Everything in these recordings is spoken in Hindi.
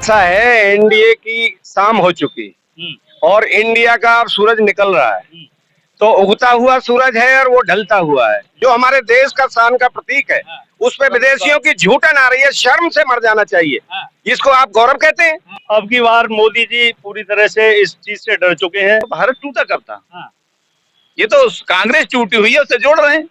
ऐसा है, एनडीए की शाम हो चुकी और इंडिया का अब सूरज निकल रहा है। तो उगता हुआ सूरज है और वो ढलता हुआ है, जो हमारे देश का शान का प्रतीक है। उस पे विदेशियों की झूठन आ रही है, शर्म से मर जाना चाहिए। इसको आप गौरव कहते हैं? अब की बार मोदी जी पूरी तरह से इस चीज से डर चुके हैं। भारत टूटा करता, ये तो कांग्रेस टूटी हुई है, उससे जोड़ रहे हैं।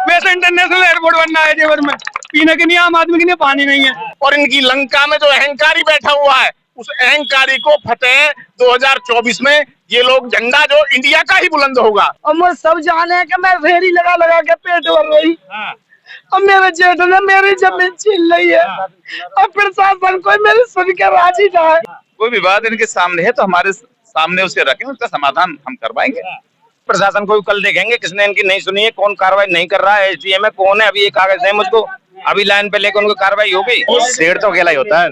वैसे इंटरनेशनल एयरपोर्ट बनना है जेवर में, पीने के लिए आम आदमी के लिए पानी नहीं है। और इनकी लंका में जो अहंकारी बैठा हुआ है, उस अहंकारी को फतेह 2024 में ये लोग झंडा जो इंडिया का ही बुलंद होगा। और मुझे सब जाने कि मैं फेरी लगा लगा के पेट भर रही। और मेरे जेठ ने मेरी जमीन छीन ली है। और प्रशासन कोई मेरी सुन के राजी ना है। कोई विवाद इनके सामने है तो हमारे सामने उसे रखें, उसका समाधान हम करवाएंगे। प्रशासन को कल देखेंगे किसने इनकी नहीं सुनी है, कौन कार्रवाई नहीं कर रहा है। एसडीएम में कौन है, अभी ये कागज है मुझको, अभी लाइन पे लेकर उनको कार्रवाई हो गई। शेर तो अकेला ही होता है,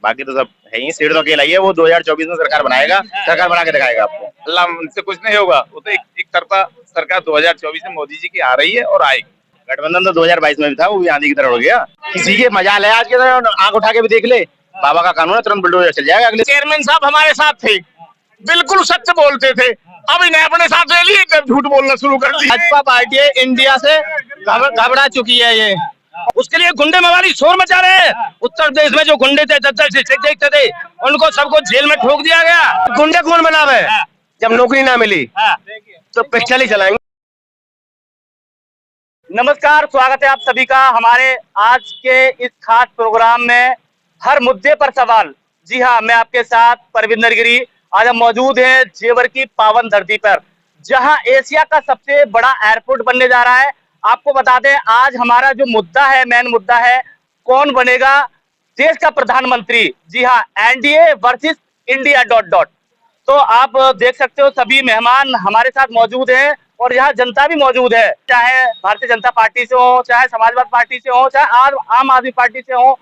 बाकी तो सब है ही। शेर तो अकेला ही है, वो 2024 में सरकार बनाएगा, सरकार बना के दिखाएगा आपको। अल्लाह उनसे कुछ नहीं होगा, वो तो एक तरफा सरकार 2024 में मोदी जी की आ रही है और आएगी। गठबंधन तो 2022 में भी था, वो भी आंधी की तरह हो गया। किसी के मजाल है आज के तरह, आंख उठा के भी देख ले, बाबा का कानून है, तुरंत बुलडोजर चल जाएगा। अगले चेयरमैन साहब हमारे साथ थे, बिल्कुल सच बोलते थे, अब इन्हें अपने साथ ले लिए, झूठ बोलना शुरू कर दिया। भाजपा पार्टी इंडिया से घबरा चुकी है ये, उसके लिए गुंडे मवाली शोर मचा रहे हैं। उत्तर प्रदेश में जो गुंडे थे, देखते थे, उनको सबको जेल में ठोक दिया गया। गुंडे कौन बना है? जब नौकरी ना मिली तो पिस्टल ही चलाएंगे। नमस्कार, स्वागत है आप सभी का हमारे आज के इस खास प्रोग्राम में हर मुद्दे पर सवाल। जी हाँ, मैं आपके साथ परविंदर गिरी। आज हम मौजूद हैं जेवर की पावन धरती पर, जहां एशिया का सबसे बड़ा एयरपोर्ट बनने जा रहा है। आपको बता दें, आज हमारा जो मुद्दा है, मेन मुद्दा है, कौन बनेगा देश का प्रधानमंत्री। जी हाँ, एनडीए वर्सेस इंडिया ... तो आप देख सकते हो सभी मेहमान हमारे साथ मौजूद हैं और यहाँ जनता भी मौजूद है, चाहे भारतीय जनता पार्टी से हो, चाहे समाजवादी पार्टी से हो, चाहे आम आदमी पार्टी से हो,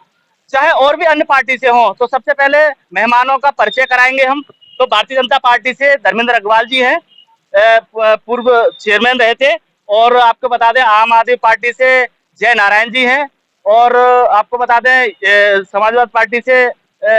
चाहे और भी अन्य पार्टी से हो। तो सबसे पहले मेहमानों का परिचय कराएंगे हम। तो भारतीय जनता पार्टी से धर्मेंद्र अग्रवाल जी हैं, पूर्व चेयरमैन रहे थे। और आपको बता दें आम आदमी पार्टी से जय नारायण जी हैं। और आपको बता दें समाजवादी पार्टी से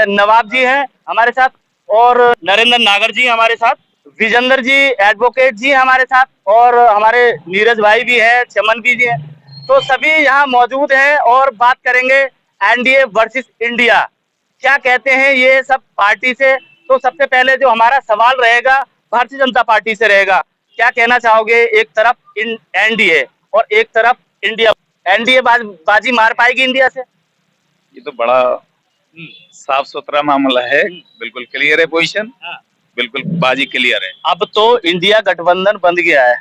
नवाब जी हैं हमारे साथ, और नरेंद्र नागर जी हमारे साथ, विजेंद्र जी एडवोकेट जी हमारे साथ, और हमारे नीरज भाई भी है, चमन भी जी है। तो सभी यहाँ मौजूद हैं और बात करेंगे एनडीए वर्सेस इंडिया, क्या कहते हैं ये सब पार्टी से। तो सबसे पहले जो हमारा सवाल रहेगा भारतीय जनता पार्टी से रहेगा, क्या कहना चाहोगे? एक तरफ एनडीए और एक तरफ इंडिया, एनडीए बाजी मार पाएगी इंडिया से? ये तो बड़ा साफ सुथरा मामला है, बिल्कुल क्लियर है पोजीशन, बिल्कुल बाजी क्लियर है। अब तो इंडिया गठबंधन बन गया है,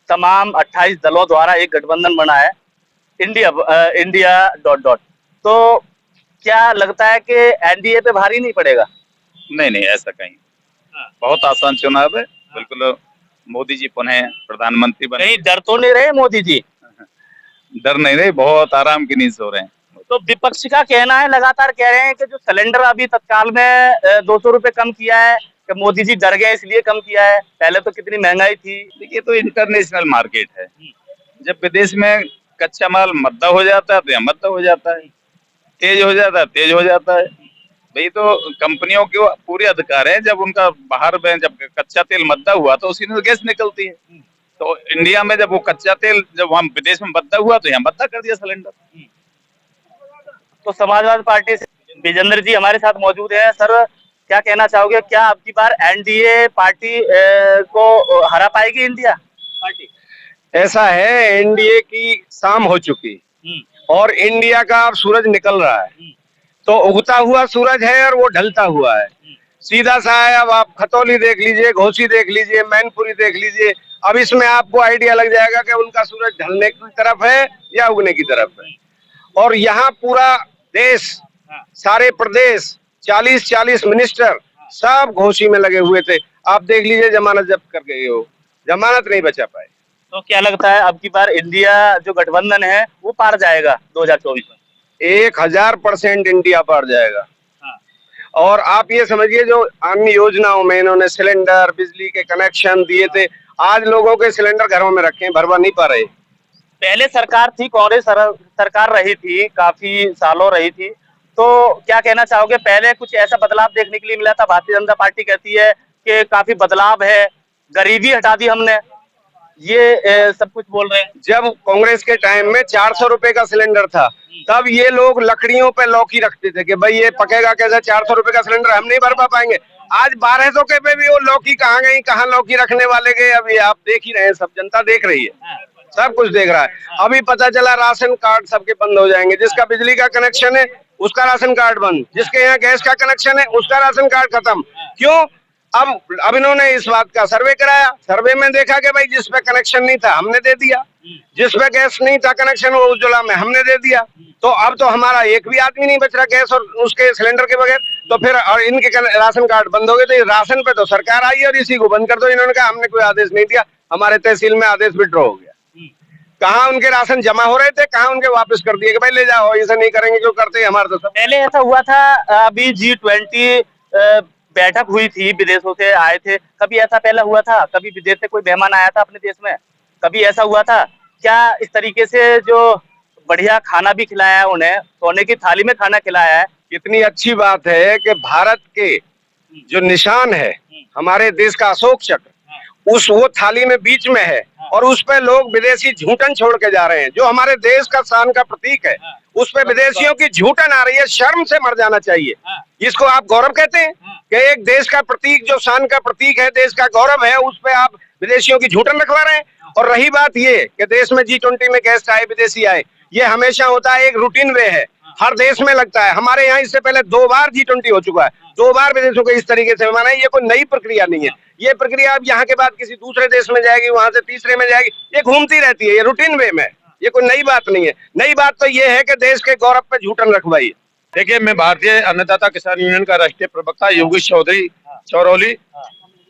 तमाम 28 दलों द्वारा एक गठबंधन बना है, इंडिया ... तो क्या लगता है कि एनडीए पे भारी नहीं पड़ेगा? नहीं, ऐसा कहीं, बहुत आसान चुनाव है, बिल्कुल मोदी जी पुनः प्रधानमंत्री बने। कहीं डर तो नहीं रहे मोदी जी? डर नहीं रहे, बहुत आराम की नींद सो रहे हैं। तो विपक्ष का कहना है, लगातार कह रहे हैं कि जो सिलेंडर अभी तत्काल में 200 रुपए कम किया है, कि मोदी जी डर गए इसलिए कम किया है, पहले तो कितनी महंगाई थी। देखिए, तो इंटरनेशनल मार्केट है, जब विदेश में कच्चा माल मद्दा हो जाता है तो यहाँ मद्दा हो जाता है, तेज हो जाता है, तेज हो जाता है। भाई तो कंपनियों के पूरे अधिकार है, जब उनका बाहर में जब कच्चा तेल मद्दा हुआ तो उसी में गैस निकलती है। तो इंडिया में जब वो कच्चा तेल जब हम विदेश में मद्दा हुआ तो यहाँ मद्दा कर दिया सिलेंडर। तो समाजवादी पार्टी से विजेंद्र जी हमारे साथ मौजूद है। सर, क्या कहना चाहोगे, क्या अब की बार एनडीए पार्टी को हरा पाएगी इंडिया पार्टी? ऐसा है, एनडीए की शाम हो चुकी और इंडिया का अब सूरज निकल रहा है। तो उगता हुआ सूरज है और वो ढलता हुआ है, सीधा सा है। अब आप खतौली देख लीजिए, घोसी देख लीजिए, मैनपुरी देख लीजिए, अब इसमें आपको आइडिया लग जाएगा कि उनका सूरज ढलने की तरफ है या उगने की तरफ है। और यहाँ पूरा देश, सारे प्रदेश, 40 मिनिस्टर सब घोसी में लगे हुए थे। आप देख लीजिए, जमानत जब्त कर गए हो, जमानत नहीं बचा पाए। तो क्या लगता है अब की बार इंडिया जो गठबंधन है वो पार जाएगा 2024 में? 1000% इंडिया पार जाएगा। और आप ये समझिए, जो अन्य योजनाओं में इन्होंने सिलेंडर, बिजली के कनेक्शन दिए थे, आज लोगों के सिलेंडर घरों में रखे हैं, भरवा नहीं पा रहे। पहले सरकार थी, कांग्रेस सरकार रही थी, काफी सालों रही थी, तो क्या कहना चाहोगे, पहले कुछ ऐसा बदलाव देखने के लिए मिला था, भारतीय जनता पार्टी कहती है कि काफी बदलाव है, गरीबी हटा दी हमने, ये सब कुछ बोल रहे हैं। जब कांग्रेस के टाइम में 400 रुपए का सिलेंडर था, तब ये लोग लकड़ियों पे लौकी रखते थे कि भाई ये पकेगा कैसे, 400 रुपए का सिलेंडर हम नहीं भर पाएंगे। आज 1200 के पे भी वो लौकी कहाँ गई, कहाँ लौकी रखने वाले गए, अब ये आप देख ही रहे हैं, सब जनता देख रही है, सब कुछ देख रहा है। अभी पता चला राशन कार्ड सबके बंद हो जाएंगे, जिसका बिजली का कनेक्शन है उसका राशन कार्ड बंद, जिसके यहाँ गैस का कनेक्शन है उसका राशन कार्ड खत्म। क्यों? अब इन्होंने इस बात का सर्वे कराया, सर्वे में देखा कि भाई जिस पे कनेक्शन नहीं था हमने दे दिया, जिस पे गैस नहीं था कनेक्शन वो उज्ज्वला में हमने दे दिया, तो अब तो हमारा एक भी आदमी नहीं बच रहा गैस और उसके सिलेंडर के बगैर। तो फिर और इनके राशन कार्ड बंद हो गए, तो राशन पे तो सरकार आई और इसी को बंद कर दो। इन्होंने कहा हमने कोई आदेश नहीं दिया, हमारे तहसील में आदेश विड्रॉ हो गया। कहाँ उनके राशन जमा हो रहे थे, कहाँ उनके वापस कर दिए कि भाई ले जाओ, ऐसा नहीं करेंगे, जो करते हैं हमारे तो सब। पहले ऐसा हुआ था, अभी G20 बैठक हुई थी, विदेशों से आए थे, कभी ऐसा पहले हुआ था? कभी विदेश से कोई मेहमान आया था अपने देश में, कभी ऐसा हुआ था क्या? इस तरीके से जो बढ़िया खाना भी खिलाया है उन्हें, सोने की थाली में खाना खिलाया है। कितनी अच्छी बात है कि भारत के जो निशान है, हमारे देश का अशोक चक्र, उस वो थाली में बीच में है, और उस पे लोग विदेशी झूठन छोड़ के जा रहे हैं, जो हमारे देश का शान का प्रतीक है, उस पे विदेशियों की झूठन आ रही है। शर्म से मर जाना चाहिए। इसको आप गौरव कहते हैं कि एक देश का प्रतीक, जो शान का प्रतीक है, देश का गौरव है, उस पे आप विदेशियों की झूठन रखवा रहे हैं। और रही बात ये कि देश में G20 में गेस्ट आए, विदेशी आए, ये हमेशा होता है, एक रूटीन वे है, हर देश में लगता है। हमारे यहाँ इससे पहले 2 बार G20 हो चुका है, 2 बार विदेशों को इस तरीके से मेहमान है। ये कोई नई प्रक्रिया नहीं है, ये प्रक्रिया अब यहाँ के बाद किसी दूसरे देश में जाएगी, वहां से तीसरे में जाएगी, ये घूमती रहती है, ये रूटीन वे में, ये कोई नई बात नहीं है। नई बात तो ये है कि देश के गौरव पे झूठन रखवाई। देखिए, मैं भारतीय अन्नदाता किसान यूनियन का राष्ट्रीय प्रवक्ता योगेश चौधरी चौरौली,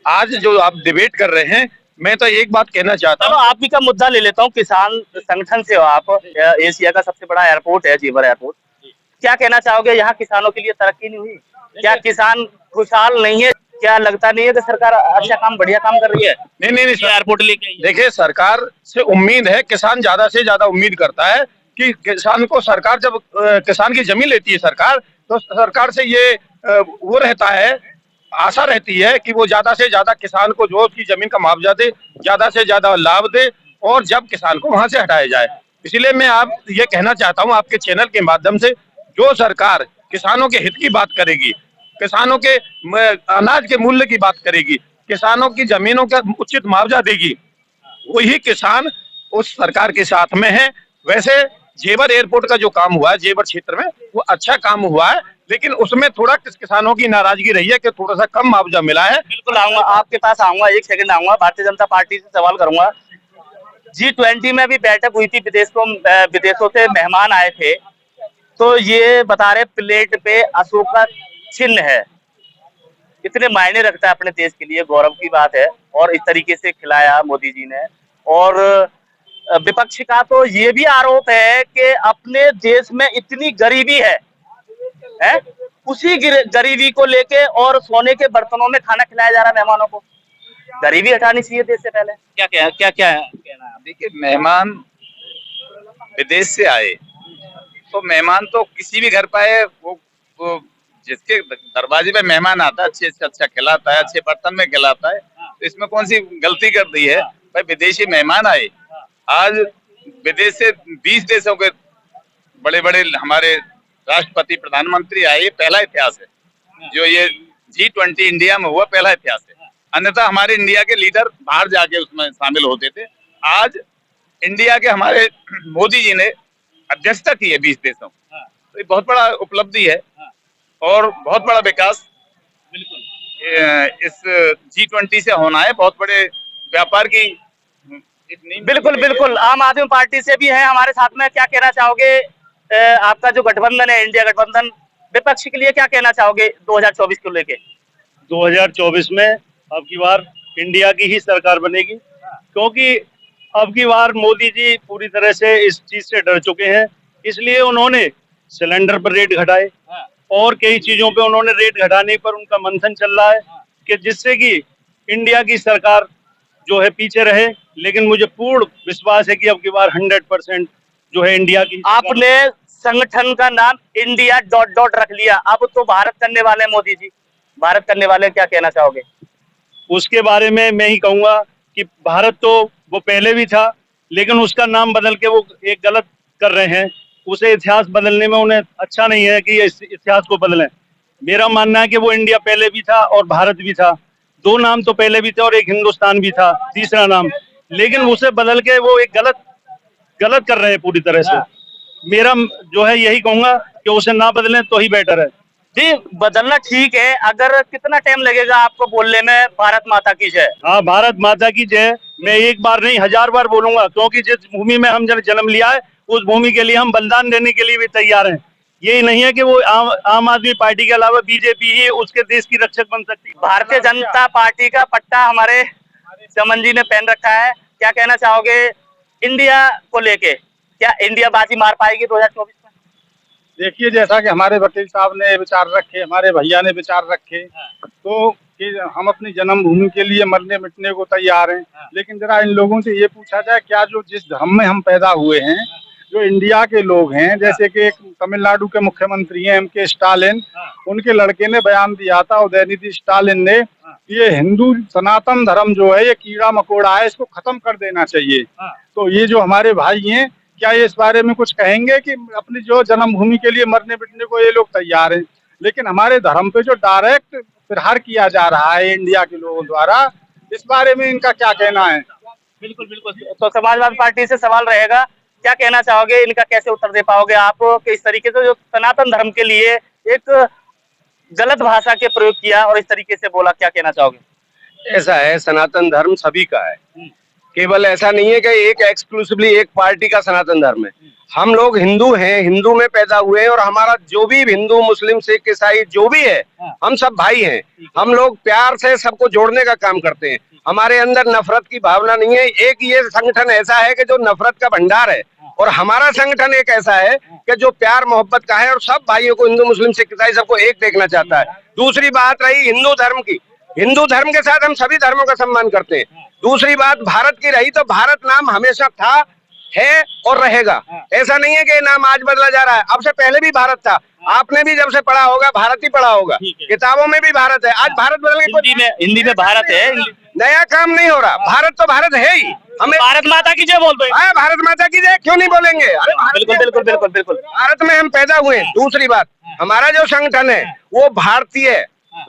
आज जो आप डिबेट कर रहे हैं, मैं तो एक बात कहना चाहता चलो हूँ। आप ही का मुद्दा ले लेता हूँ, किसान संगठन से हो आप, एशिया का सबसे बड़ा एयरपोर्ट है जेवर एयरपोर्ट, क्या कहना चाहोगे, यहाँ किसानों के लिए तरक्की नहीं हुई क्या? किसान खुशहाल नहीं है क्या? लगता नहीं है कि सरकार अच्छा काम, बढ़िया काम कर रही है? नहीं, एयरपोर्ट लेके देखिए, सरकार से उम्मीद है, किसान ज्यादा से ज्यादा उम्मीद करता है कि किसान को सरकार, जब किसान की जमीन लेती है सरकार, तो सरकार से ये वो रहता है, आशा रहती है कि वो ज्यादा से ज्यादा किसान को जो उसकी जमीन का मुआवजा दे, ज्यादा से ज्यादा लाभ दे, और जब किसान को वहां से हटाया जाए। इसलिए मैं आप ये कहना चाहता हूं आपके चैनल के माध्यम से, जो सरकार किसानों के हित की बात करेगी, किसानों के अनाज के मूल्य की बात करेगी, किसानों की जमीनों का उचित मुआवजा देगी, वही किसान उस सरकार के साथ में है। वैसे जेवर एयरपोर्ट का जो काम हुआ है जेवर क्षेत्र में, वो अच्छा काम हुआ है, लेकिन उसमें थोड़ा किसानों की नाराजगी रही है कि थोड़ा सा कम मुआवजा मिला है। बिल्कुल आऊंगा आपके पास, आऊंगा, एक सेकंड आऊंगा, भारतीय जनता पार्टी से सवाल करूंगा। G20 में भी बैठक हुई थी, विदेशों से मेहमान आए थे, तो ये बता रहे प्लेट पे अशोक का चिन्ह है, कितने मायने रखता है अपने देश के लिए, गौरव की बात है। और इस तरीके से खिलाया मोदी जी ने। और विपक्ष का तो ये भी आरोप है कि अपने देश में इतनी गरीबी है, उसी गरीबी को लेके और सोने के बर्तनों में खाना खिलाया जा रहा है मेहमानों को। गरीबी हटानी चाहिए देश से पहले। क्या कहना है? देखिए, मेहमान विदेश से आए तो मेहमान तो किसी भी घर पे आए, वो जिसके दरवाजे पे मेहमान आता है, अच्छे से अच्छा खिलाता है, अच्छे बर्तन में खिलाता है, तो इसमें कौन सी गलती कर दी है? भाई विदेशी मेहमान आए, आज विदेश से 20 देशों के बड़े बड़े हमारे राष्ट्रपति प्रधानमंत्री आए, ये पहला इतिहास है जो ये G20 इंडिया में हुआ, पहला इतिहास है। अन्यथा हमारे इंडिया के लीडर बाहर जाके उसमें शामिल होते थे। आज इंडिया के हमारे मोदी जी ने अध्यक्षता की है 20 देशों, तो ये बहुत बड़ा उपलब्धि है और बहुत बड़ा विकास इस G20 से होना है। बहुत बड़े व्यापार की बिल्कुल आम आदमी पार्टी से भी है हमारे साथ में, क्या कहना चाहोगे? आपका जो गठबंधन है, इंडिया गठबंधन, विपक्ष के लिए क्या कहना चाहोगे 2024 को लेके? 2024 में अब की बार इंडिया की ही सरकार बनेगी, क्योंकि अब की बार मोदी जी पूरी तरह से इस चीज से डर चुके हैं। इसलिए उन्होंने सिलेंडर पर रेट घटाए और कई चीजों पे उन्होंने रेट घटाने पर उनका मंथन चल रहा है कि जिससे कि इंडिया की सरकार जो है पीछे रहे। लेकिन मुझे पूर्ण विश्वास है कि अब की बार 100% जो है इंडिया की। आपने संगठन का नाम इंडिया डॉट डॉट रख लिया, अब तो भारत करने वाले हैं मोदी जी, भारत करने वाले हैं, क्या कहना चाहोगे? उसके बारे में मैं ही कहूंगा कि भारत तो वो पहले भी था, लेकिन उसका नाम बदल के वो एक गलत कर रहे हैं। उसे इतिहास बदलने में उन्हें अच्छा नहीं है कि इस इतिहास को बदलें। मेरा मानना है कि वो इंडिया पहले भी था और भारत भी था, दो नाम तो पहले भी थे और एक हिंदुस्तान भी था तीसरा नाम, लेकिन उसे बदल के वो एक गलत कर रहे हैं पूरी तरह से। मेरा जो है यही कहूंगा कि उसे ना बदलें तो ही बेटर है। जी, बदलना ठीक है, अगर कितना टाइम लगेगा आपको बोलने में भारत माता की जय? हाँ, भारत माता की जय मैं एक बार नहीं 1000 बार बोलूंगा, क्योंकि जिस भूमि में हम जन्म लिया है उस भूमि के लिए हम बलिदान देने के लिए भी तैयार हैं। यही नहीं है कि वो आम आदमी पार्टी के अलावा बीजेपी ही उसके देश की रक्षक बन सकती है। भारतीय जनता पार्टी का पट्टा हमारे चमन जी ने पहन रखा है, क्या कहना चाहोगे इंडिया को लेके? क्या इंडिया बाजी मार पाएगी 2024 में? देखिए, जैसा कि हमारे वकील साहब ने विचार रखे, हमारे भैया ने विचार रखे, तो कि हम अपनी जन्मभूमि के लिए मरने मिटने को तैयार हैं, लेकिन जरा इन लोगों से ये पूछा जाए, क्या जो जिस धर्म में हम पैदा हुए हैं, जो इंडिया के लोग हैं, जैसे कि तमिलनाडु के मुख्यमंत्री हैं M.K. स्टालिन, उनके लड़के ने बयान दिया था, उदयनिधि स्टालिन ने, ये हिंदू सनातन धर्म जो है ये कीड़ा मकोड़ा है, इसको खत्म कर देना चाहिए। तो ये जो हमारे भाई हैं, क्या ये इस बारे में कुछ कहेंगे कि अपनी जो जन्मभूमि के लिए मरने मिटने को ये लोग तैयार हैं, लेकिन हमारे धर्म पे जो डायरेक्ट प्रहार किया जा रहा है इंडिया के लोगों द्वारा, इस बारे में इनका क्या कहना है? बिल्कुल बिल्कुल, तो समाजवादी पार्टी से सवाल रहेगा, क्या कहना चाहोगे, इनका कैसे उत्तर दे पाओगे आप कि इस तरीके से जो सनातन धर्म के लिए एक गलत भाषा के प्रयोग किया और इस तरीके से बोला, क्या कहना चाहोगे? ऐसा है, सनातन धर्म सभी का है, केवल ऐसा नहीं है कि एक एक्सक्लूसिवली एक पार्टी का सनातन धर्म है। हम लोग हिंदू हैं, हिंदू में पैदा हुए हैं, और हमारा जो भी हिंदू मुस्लिम सिख ईसाई जो भी है, हम सब भाई हैं। हम लोग प्यार से सबको जोड़ने का काम करते हैं, हमारे अंदर नफरत की भावना नहीं है। एक ये संगठन ऐसा है कि जो नफरत का भंडार है, और हमारा संगठन एक ऐसा है कि जो प्यार मोहब्बत का है और सब भाइयों को, हिंदू मुस्लिम सिख ईसाई सबको एक देखना चाहता है। दूसरी बात रही हिंदू धर्म की, हिंदू धर्म के साथ हम सभी धर्मों का सम्मान करते हैं। दूसरी बात भारत की रही, तो भारत नाम हमेशा था, है और रहेगा। ऐसा नहीं है कि नाम आज बदला जा रहा है, अब से पहले भी भारत था। आपने भी जब से पढ़ा होगा भारत ही पढ़ा होगा, किताबों में भी भारत है। आज भारत बदल के हिंदी में भारत है, नया काम नहीं हो रहा, भारत तो भारत है ही। हमें भारत माता की जय बोल दो। भारत माता की जय क्यों नहीं बोलेंगे? अरे बिल्कुल बिल्कुल बिल्कुल बिल्कुल, भारत में हम पैदा हुए। दूसरी बात, हमारा जो संगठन है वो भारतीय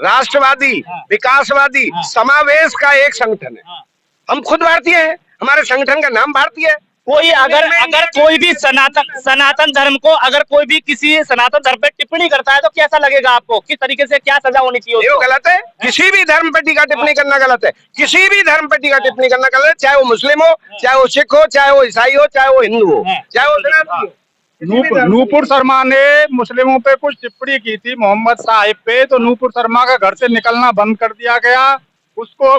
राष्ट्रवादी विकासवादी समावेश का एक संगठन है। हम खुद भारतीय हैं, हमारे संगठन का नाम भारतीय है। कोई अगर कोई भी सनातन धर्म को, अगर कोई भी किसी सनातन धर्म पे टिप्पणी करता है तो कैसा लगेगा आपको? किस तरीके से क्या सजा होनी चाहिए उसको? वो गलत है, किसी भी धर्म पे टीका टिप्पणी करना गलत है, किसी भी धर्म पे टीका टिप्पणी करना गलत है, चाहे वो मुस्लिम हो, चाहे वो सिख हो, चाहे वो ईसाई हो, चाहे वो हिंदू हो, चाहे वो सनातनी हो। नूपुर शर्मा ने मुस्लिमों पे कुछ टिप्पणी की थी मोहम्मद साहिब पे, तो नूपुर शर्मा का घर से निकलना बंद कर दिया गया, उसको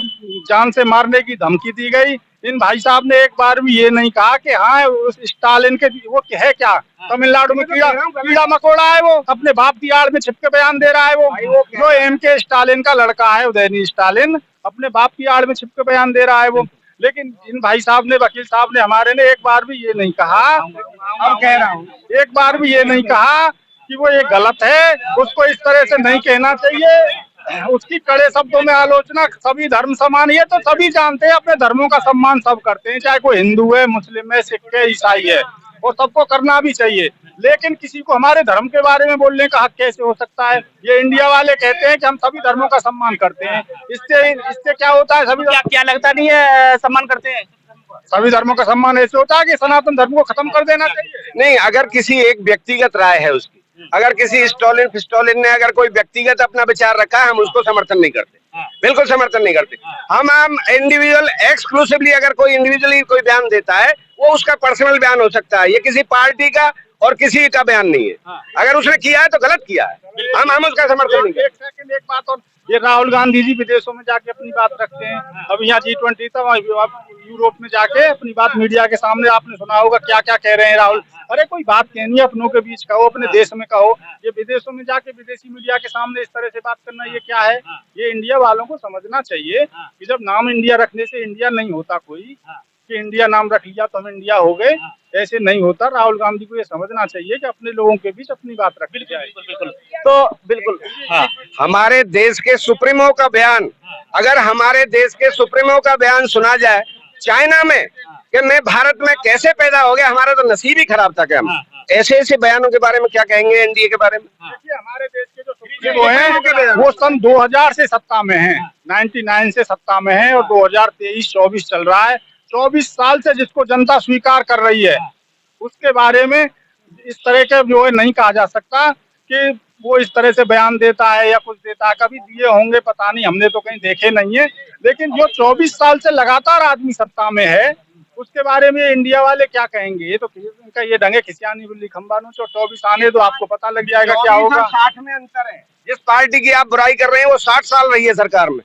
जान से मारने की धमकी दी गई। इन भाई साहब ने एक बार भी ये नहीं कहा कि हाँ उस स्टालिन के वो है क्या, तमिलनाडु में कीड़ा मकोड़ा है, वो अपने बाप की आड़ में छिप के बयान दे रहा है। वो जो M.K. स्टालिन का लड़का है उदयनिधि स्टालिन, अपने बाप की आड़ में छिप के बयान दे रहा है वो। लेकिन इन भाई साहब ने, वकील साहब ने हमारे ने एक बार भी ये नहीं कहा, अब कह रहा हूँ, एक बार भी ये नहीं कहा कि वो ये गलत है, उसको इस तरह से नहीं कहना चाहिए। उसकी कड़े शब्दों में आलोचना, सभी धर्म समान, ये तो सभी जानते हैं, अपने धर्मों का सम्मान सब करते हैं, चाहे कोई हिंदू है, मुस्लिम है, सिख है, ईसाई है, और सबको करना भी चाहिए। लेकिन किसी को हमारे धर्म के बारे में बोलने का हक कैसे हो सकता है? ये इंडिया वाले कहते हैं कि हम सभी धर्मों का सम्मान करते हैं, इससे क्या होता है? सभी क्या लगता नहीं है सम्मान करते हैं? सभी धर्मों का सम्मान ऐसे होता है कि सनातन धर्म को खत्म कर देना चाहिए? नहीं, अगर किसी एक व्यक्तिगत राय है उसकी, अगर किसी स्टालिन ने अगर कोई व्यक्तिगत अपना विचार रखा है, हम उसको समर्थन नहीं करते, बिल्कुल समर्थन नहीं करते। हम इंडिविजुअल एक्सक्लूसिवली अगर कोई इंडिविजुअली कोई बयान देता है, वो उसका पर्सनल बयान हो सकता है, ये किसी पार्टी का और किसी का बयान नहीं है। अगर उसने किया है तो गलत किया है, हम उसका समर्थन नहीं करते। एक बात और, ये राहुल गांधी जी विदेशों में जाके अपनी बात रखते हैं, अब यहाँ G20 था, यूरोप में जाके अपनी बात मीडिया के सामने, आपने सुना होगा क्या क्या कह रहे हैं राहुल। अरे कोई बात कहनी है अपनों के बीच कहो, अपने देश में कहो, ये विदेशों में जाके विदेशी मीडिया के सामने इस तरह से बात करना, ये क्या है? ये इंडिया वालों को समझना चाहिए कि जब नाम इंडिया रखने से इंडिया नहीं होता कोई, कि इंडिया नाम रख लिया तो हम इंडिया हो गए, ऐसे नहीं होता। राहुल गांधी को ये समझना चाहिए कि अपने लोगों के बीच अपनी बात रखनी चाहिए। बिल्कुल तो बिल्कुल हाँ हमारे देश के सुप्रीमो का बयान, अगर हमारे देश के सुप्रीमो का बयान सुना जाए चाइना में कि मैं भारत में कैसे पैदा हो गया, हमारा तो नसीब ही खराब था। क्या हम ऐसे ऐसे बयानों के बारे में क्या कहेंगे एनडीए के बारे में? देखिए, हमारे देश के जो सुप्रीमो हैं वो सन 2000 से सत्ता में हैं, 99 से सत्ता में हैं और 2023-24 चल रहा है। 24 साल से जिसको जनता स्वीकार कर रही है, उसके बारे में इस तरह के जो है नहीं कहा जा सकता कि वो इस तरह से बयान देता है या कुछ देता है। कभी दिए होंगे पता नहीं, हमने तो कहीं देखे नहीं है। लेकिन जो 24 साल से लगातार आदमी सत्ता में है, उसके बारे में इंडिया वाले क्या कहेंगे? ये तो इनका ये ढंगे खिसियानी बिल्ली खंबा नो, 24 आने तो आपको पता लग जाएगा क्या होगा। 60 में अंतर है। जिस पार्टी की आप बुराई कर रहे हैं वो 60 साल रही है सरकार में।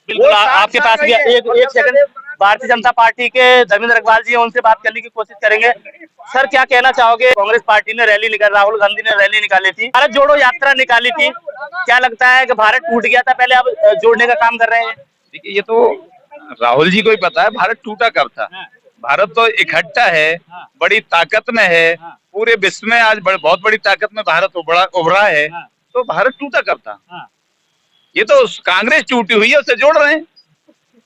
बिल्कुल आपके पास भी एक सेकंड भारतीय जनता पार्टी के धर्मेंद्र अग्रवाल जी हैं, उनसे बात करने की कोशिश करेंगे। सर क्या कहना चाहोगे? कांग्रेस पार्टी ने रैली निकाल, राहुल गांधी ने रैली निकाली थी, भारत जोड़ो यात्रा निकाली थी, क्या लगता है कि भारत टूट गया था पहले, अब जोड़ने का काम कर रहे हैं? देखिए, ये तो राहुल जी को ही पता है भारत टूटा कब था। भारत तो इकट्ठा है, बड़ी ताकत में है, पूरे विश्व में आज बहुत बड़ी ताकत में भारत उभरा है। तो भारत टूटा कब था? ये तो कांग्रेस टूटी हुई है, उसे जोड़ रहे हैं।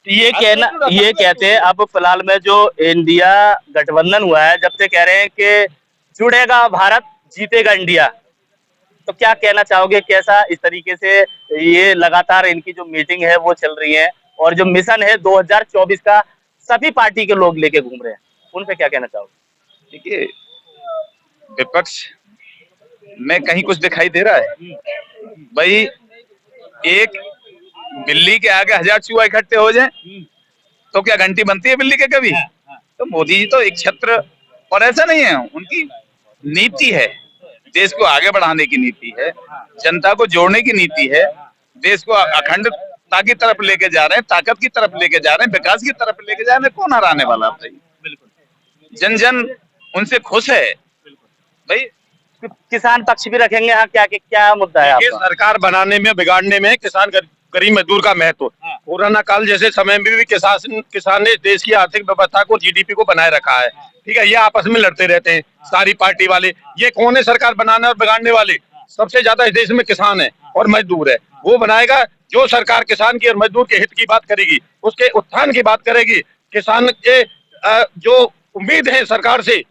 ये कहते हैं अब फिलहाल में जो इंडिया गठबंधन हुआ है, जब से कह रहे हैं कि जुड़ेगा भारत जीतेगा इंडिया, तो क्या कहना चाहोगे? कैसा इस तरीके से ये लगातार इनकी जो मीटिंग है वो चल रही है और जो मिशन है 2024 का सभी पार्टी के लोग लेके घूम रहे हैं, उन पे क्या कहना चाहोगे? देखिए, विपक्ष में कहीं कुछ दिखाई दे रहा है? भाई, एक बिल्ली के आगे 1000 चूहा इकट्ठे हो जाए तो क्या घंटी बनती है बिल्ली के कभी? तो मोदी जी तो एक छत्र, और ऐसा नहीं है, उनकी नीति है, देश को आगे बढ़ाने की नीति है, जनता को जोड़ने की नीति है, देश को अखंडता की तरफ लेके जा रहे हैं, ताकत की तरफ लेके जा रहे हैं, विकास की तरफ लेके जा रहे हैं। कौन हराने वाला आप? जन जन उनसे खुश है। भाई, किसान पक्ष भी रखेंगे? हाँ, क्या मुद्दा है आपका? सरकार बनाने में, बिगाड़ने में किसान गरीब मजदूर का महत्व। कोरोना काल जैसे समय में भी किसान ने देश की आर्थिक व्यवस्था को, जीडीपी को बनाए रखा है। ठीक है, ये आपस में लड़ते रहते हैं सारी पार्टी वाले। ये कौन है सरकार बनाने और बिगाड़ने वाले? सबसे ज्यादा इस देश में किसान है और मजदूर है। वो बनाएगा जो सरकार किसान की और मजदूर के हित की बात करेगी, उसके उत्थान की बात करेगी, किसान के जो उम्मीद है सरकार से,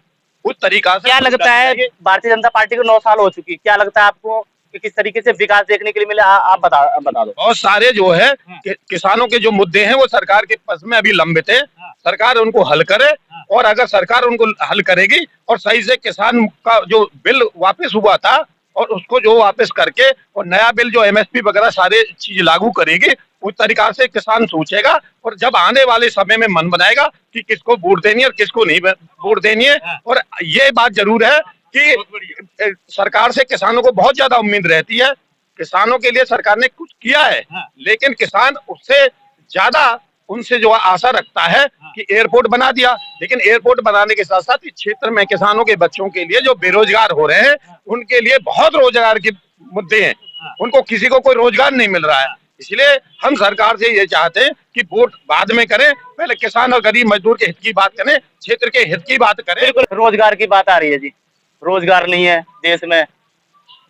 उस तरीका से। क्या लगता है भारतीय जनता पार्टी को 9 साल हो चुकी, क्या लगता है आपको कि किस तरीके से विकास देखने के लिए मिले? आप बता दो। बहुत सारे जो है किसानों के जो मुद्दे हैं वो सरकार के पास में अभी लंबित है। सरकार उनको हल करे, और अगर सरकार उनको हल करेगी और सही से किसान का जो बिल वापस हुआ था और उसको जो वापस करके और नया बिल जो एमएसपी वगैरह सारे चीज लागू करेगी, उस तरीका से किसान सोचेगा और जब आने वाले समय में मन बनाएगा कि किसको वोट देनी है और किसको नहीं वोट देनी है। और ये बात जरूर है कि सरकार से किसानों को बहुत ज्यादा उम्मीद रहती है। किसानों के लिए सरकार ने कुछ किया है, लेकिन किसान उससे ज्यादा उनसे जो आशा रखता है कि एयरपोर्ट बना दिया, लेकिन एयरपोर्ट बनाने के साथ साथ इस क्षेत्र में किसानों के बच्चों के लिए जो बेरोजगार हो रहे हैं, उनके लिए बहुत रोजगार के मुद्दे हैं। उनको किसी को कोई रोजगार नहीं मिल रहा है। इसलिए हम सरकार से ये चाहते हैं कि वोट बाद में करें, पहले किसान और गरीब मजदूर के हित की बात करें, क्षेत्र के हित की बात करें। रोजगार की बात आ रही है जी, रोजगार नहीं है देश में,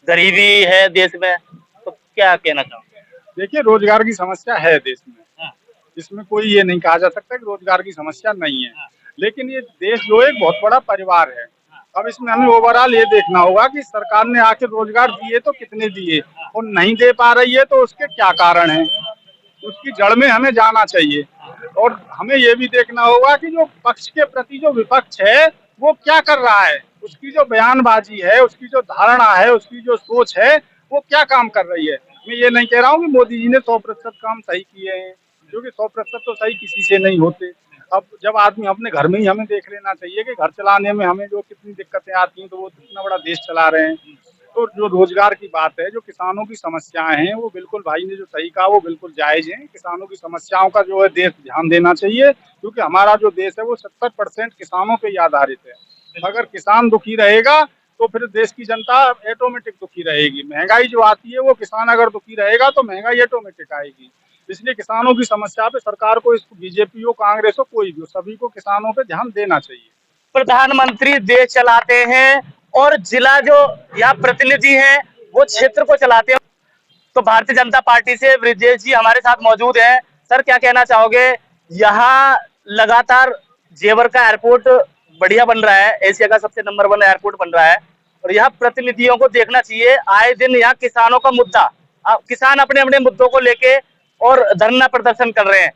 गरीबी है देश में, तो क्या कहना चाहोगे? देखिए, रोजगार की समस्या है देश में, इसमें कोई ये नहीं कहा जा सकता कि रोजगार की समस्या नहीं है। लेकिन ये देश जो एक बहुत बड़ा परिवार है। अब इसमें हमें ओवरऑल ये देखना होगा कि सरकार ने आखिर रोजगार दिए तो कितने दिए, और नहीं दे पा रही है तो उसके क्या कारण हैं, उसकी जड़ में हमें जाना चाहिए। और हमें ये भी देखना होगा कि जो पक्ष के प्रति जो विपक्ष है वो क्या कर रहा है, उसकी जो बयानबाजी है, उसकी जो धारणा है, उसकी जो सोच है, वो क्या काम कर रही है। मैं ये नहीं कह रहा हूँ कि मोदी जी ने 100% काम सही किए हैं, क्योंकि 100% तो सही किसी से नहीं होते। अब जब आदमी अपने घर में ही हमें देख लेना चाहिए कि घर चलाने में हमें जो कितनी दिक्कतें आती हैं, तो वो कितना बड़ा देश चला रहे हैं। तो जो रोजगार की बात है, जो किसानों की समस्याएं हैं, वो बिल्कुल भाई ने जो सही कहा वो बिल्कुल जायज है। किसानों की समस्याओं का जो है देश ध्यान देना चाहिए, क्योंकि हमारा जो देश है वो 70% किसानों पे ही आधारित है। अगर किसान दुखी रहेगा तो फिर देश की जनता ऑटोमेटिक दुखी रहेगी। महंगाई जो आती है वो किसान अगर दुखी रहेगा तो महंगाई ऑटोमेटिक आएगी। इसलिए किसानों की समस्या पे सरकार को, बीजेपी हो, कांग्रेस हो, कोई भी हो, सभी को किसानों पे ध्यान देना चाहिए। प्रधानमंत्री देश चलाते हैं और जिला जो यहाँ प्रतिनिधि हैं वो क्षेत्र को चलाते हैं। तो भारतीय जनता पार्टी से ब्रिजेश जी हमारे साथ मौजूद हैं। सर, क्या कहना चाहोगे? यहाँ लगातार जेवर का एयरपोर्ट बढ़िया बन रहा है, एशिया का सबसे नंबर 1 एयरपोर्ट बन रहा है और यहाँ प्रतिनिधियों को देखना चाहिए। आए दिन यहाँ किसानों का मुद्दा, किसान अपने अपने मुद्दों को लेके और धरना प्रदर्शन कर रहे हैं,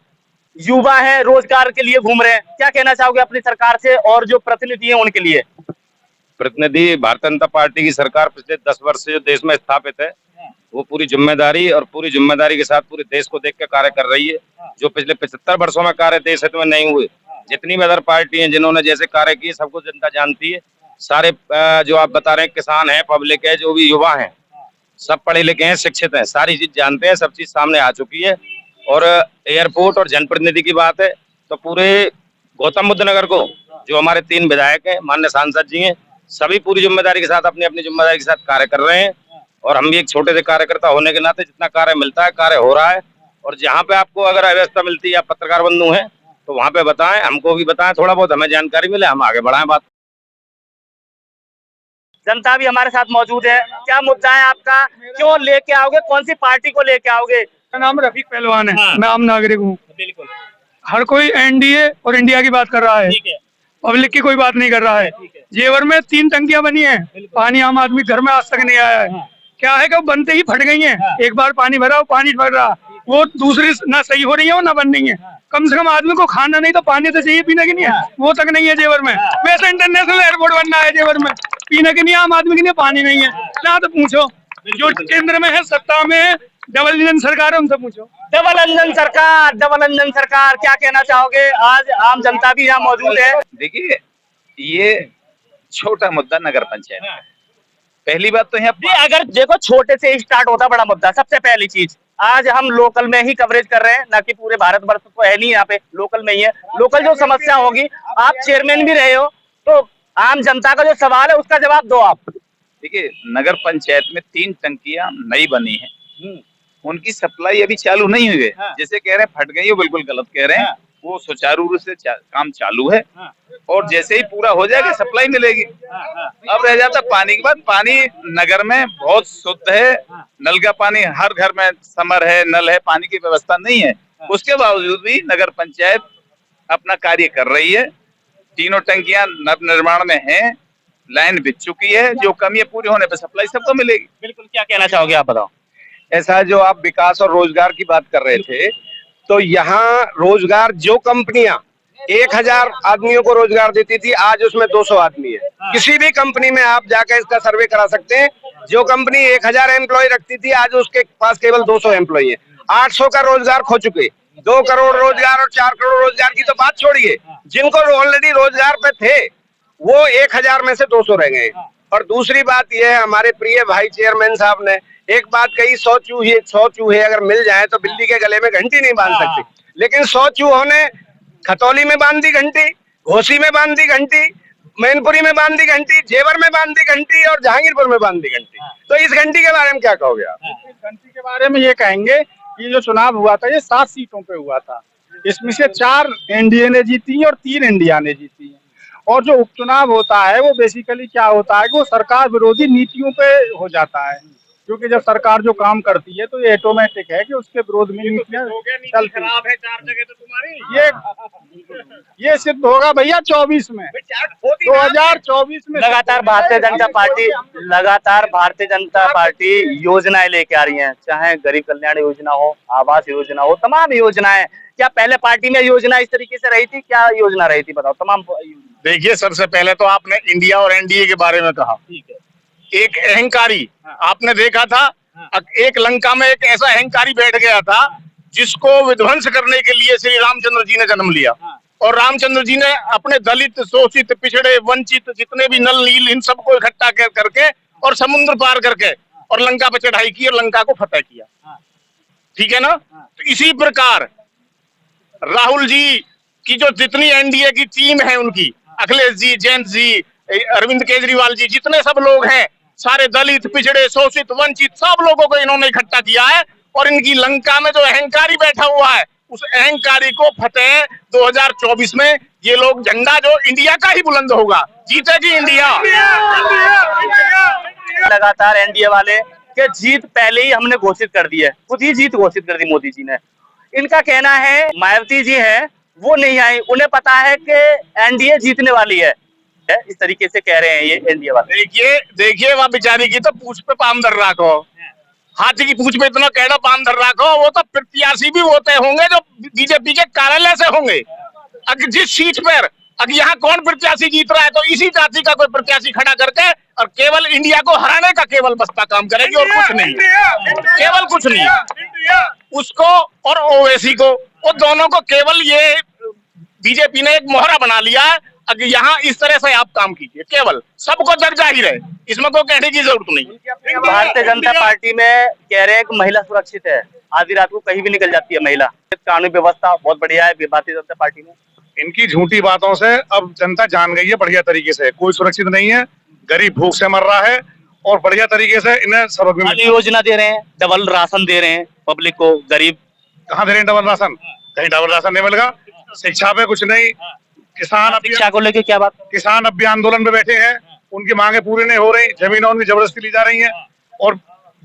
युवा है रोजगार के लिए घूम रहे हैं। क्या कहना चाहोगे अपनी सरकार से और जो प्रतिनिधि हैं उनके लिए? प्रतिनिधि भारतीय जनता पार्टी की सरकार पिछले 10 वर्ष से जो देश में स्थापित है वो पूरी जिम्मेदारी के साथ पूरे देश को देख के कार्य कर रही है। जो पिछले 75 वर्षों में कार्य देश हित में नहीं हुए, जितनी भी अदर पार्टी हैं जिन्होंने जैसे कार्य किए सबको जनता जानती है। सारे जो आप बता रहे हैं किसान हैं, पब्लिक है, जो भी युवा हैं, सब पढ़े लिखे हैं, शिक्षित हैं, सारी चीज जानते हैं, सब चीज सामने आ चुकी है। और एयरपोर्ट और जनप्रतिनिधि की बात है तो पूरे गौतम बुद्ध नगर को जो हमारे 3 विधायक हैं, माननीय सांसद जी हैं, सभी पूरी जिम्मेदारी के साथ अपनी अपनी जिम्मेदारी के साथ कार्य कर रहे हैं। और हम भी एक छोटे से कार्यकर्ता होने के नाते जितना कार्य मिलता है, कार्य हो रहा है। और जहाँ पे आपको अगर अव्यवस्था मिलती है, आप पत्रकार बंधु हैं तो वहाँ पे बताएं, हमको भी बताएं, थोड़ा बहुत हमें जानकारी मिले, हम आगे बढ़ाएं बात। जनता भी हमारे साथ मौजूद है। क्या मुद्दा है आपका? क्यों लेके आओगे? कौन सी पार्टी को लेके आओगे? मेरा नाम रफीक पहलवान है। हाँ। मैं आम नागरिक हूँ। बिल्कुल, हर कोई एनडीए और इंडिया की बात कर रहा है, ठीक है, पब्लिक की कोई बात नहीं कर रहा है। ठीक है। जेवर में 3 टंकियां बनी हैं, पानी आम आदमी घर में आज तक नहीं आया है। हाँ। क्या है कि वो बनते ही फट गई हैं। हाँ। एक बार पानी भरा वो पानी फट रहा, वो दूसरी ना सही हो रही है और ना बन रही है। कम से कम आदमी को खाना नहीं तो पानी तो चाहिए पीने की नहीं है, वो तक नहीं है जेवर में। वैसे इंटरनेशनल एयरपोर्ट बनना है जेवर में, पीने की नहीं, आम आदमी की नहीं, पानी नहीं है ना। तो पूछो जो केंद्र में है, सत्ता में है, डबल इंजन सरकार है, उनसे पूछो। डबल इंजन सरकार, क्या कहना चाहोगे? आज आम जनता भी यहाँ मौजूद है। देखिए, ये छोटा मुद्दा नगर पंचायत है। पहली बात तो यहाँ जी, अगर देखो छोटे से स्टार्ट होता बड़ा मुद्दा। सबसे पहली चीज, आज हम लोकल में ही कवरेज कर रहे हैं, ना कि पूरे भारतवर्ष तो है नहीं, यहाँ पे लोकल में ही है। लोकल जो समस्या होगी, आप चेयरमैन भी रहे हो तो आम जनता का जो सवाल है उसका जवाब दो आप। देखिए, नगर पंचायत में 3 टंकियां नई बनी हैं, उनकी सप्लाई अभी चालू नहीं हुई है। हाँ। जैसे कह रहे हैं फट गई, वो बिल्कुल गलत कह रहे हैं। हाँ। वो सुचारू रूप से काम चालू है। हाँ। और जैसे ही पूरा हो जाएगा सप्लाई मिलेगी। अब रह जाता पानी की बात। पानी नगर में बहुत शुद्ध है, नल का पानी हर घर में समर है, नल है, पानी की व्यवस्था नहीं है। उसके बावजूद भी नगर पंचायत अपना कार्य कर रही है। 3 टंकियां नव निर्माण में हैं, लाइन बिछ चुकी है। जो कमी है पूरी होने पर सप्लाई सबको मिलेगी। बिल्कुल, क्या कहना चाहोगे आप बताओ? ऐसा जो आप विकास और रोजगार की बात कर रहे थे, तो यहाँ रोजगार जो कंपनियां 1000 आदमियों को रोजगार देती थी, आज उसमें 200 आदमी है। किसी भी कंपनी में आप जाकर इसका सर्वे करा सकते हैं। जो कंपनी 1000 एम्प्लॉय रखती थी, आज उसके पास केवल 200 एम्प्लॉय है। 800 का रोजगार खो चुके। 2 करोड़ रोजगार और 4 करोड़ रोजगार की तो बात छोड़िए, जिनको ऑलरेडी रोजगार पे थे वो 1000 में से 200 रह गए। और दूसरी बात यह है, हमारे प्रिय भाई चेयरमैन साहब ने एक बात कही, 100 चूहे अगर मिल जाए तो बिल्ली के गले में घंटी नहीं बांध सकती। लेकिन 100 चूहों ने खतौली में बांध दी घंटी, घोसी में बांध दी घंटी, मैनपुरी में बांध दी घंटी, जेवर में बांध दी घंटी और जहांगीरपुर में बांध दी घंटी। तो इस घंटी के बारे में क्या कहोगे आप? इस घंटी के बारे में ये कहेंगे कि जो चुनाव हुआ था ये 7 सीटों पे हुआ था। इसमें से 4 एनडीए ने जीती और 3 इंडिया ने जीती है। और जो उपचुनाव होता है वो बेसिकली क्या होता है कि वो सरकार विरोधी नीतियों पे हो जाता है। क्योंकि जब सरकार जो काम करती है तो ये ऑटोमेटिक है कि उसके विरोध में नीतियां चलती है। 4 जगह तो तुम्हारी ये सिद्ध होगा भैया 24 में, 2024 में। लगातार भारतीय जनता पार्टी योजनाएं लेके आ रही है, चाहे गरीब कल्याण योजना हो, आवास योजना हो, तमाम योजनाएं। क्या पहले पार्टी में योजना इस तरीके से रही थी? क्या योजना रही थी बताओ? तमाम देखिए, सबसे पहले तो आपने इंडिया और एनडीए के बारे में कहा। ठीक है। एक अहंकारी, आपने देखा था, एक लंका में एक ऐसा अहंकारी बैठ गया था जिसको विध्वंस करने के लिए श्री रामचंद्र जी ने जन्म लिया। और रामचंद्र जी ने अपने दलित, शोषित, पिछड़े, वंचित जितने भी नल नील इन सबको इकट्ठा करके और समुद्र पार करके और लंका पर चढ़ाई की और लंका को फतेह किया। ठीक है ना? तो इसी प्रकार राहुल जी की जो जितनी एनडीए की टीम है, उनकी अखिलेश जी, जयंत जी, अरविंद केजरीवाल जी, जितने सब लोग हैं, सारे दलित, पिछड़े, शोषित, वंचित सब लोगों को इन्होंने इकट्ठा किया है और इनकी लंका में जो अहंकारी बैठा हुआ है, उस अहंकारी को फतेह 2024 में ये लोग झंडा जो इंडिया का ही बुलंद होगा, जीतेगी इंडिया। लगातार एनडीए वाले के जीत पहले ही हमने घोषित कर दी है, खुद ही जीत घोषित कर दी मोदी जी ने। इनका कहना है मायावती जी है वो नहीं आई, उन्हें पता है कि एनडीए जीतने वाली है, इस तरीके से कह रहे हैं ये एनडीए वाले। देखिए वह बेचारी की तो पूछ पे पाम धर रखो, हाथी की पूछ पे इतना कहना पाम धर रखो, वो तो प्रत्याशी भी वो तय होंगे जो बीजेपी के कार्यालय से होंगे। अगर जिस सीट पर अगर यहाँ कौन प्रत्याशी जीत रहा है तो इसी जाति का कोई प्रत्याशी खड़ा करके और केवल इंडिया को हराने का केवल बसपा काम करेगी और कुछ नहीं, केवल कुछ नहीं। उसको और ओवैसी को, वो दोनों को केवल ये बीजेपी ने एक मोहरा बना लिया है। अगर यहाँ इस तरह से आप काम कीजिए, केवल सबको जग जाहिर है, इसमें कोई कहने की जरूरत नहीं। भारतीय जनता पार्टी में कह रहे हैं कि महिला सुरक्षित है, आधी रात को कहीं भी निकल जाती है महिला, कानून व्यवस्था बहुत बढ़िया है भारतीय जनता पार्टी में। इनकी झूठी बातों से अब जनता जान गई है बढ़िया तरीके से, कोई सुरक्षित नहीं है, गरीब भूख से मर रहा है और बढ़िया तरीके से इन्हें सबक भी मिला। योजना दे रहे हैं, डबल राशन दे रहे हैं पब्लिक को, गरीब कहाँ दे रहे हैं डबल राशन? कहीं डबल राशन नहीं मिलेगा। शिक्षा पे कुछ नहीं, किसान शिक्षा को लेके क्या बात? किसान अब भी आंदोलन में बैठे हैं, उनकी मांगे पूरी नहीं हो रही, जमीन उनकी जबरदस्ती ली जा रही है और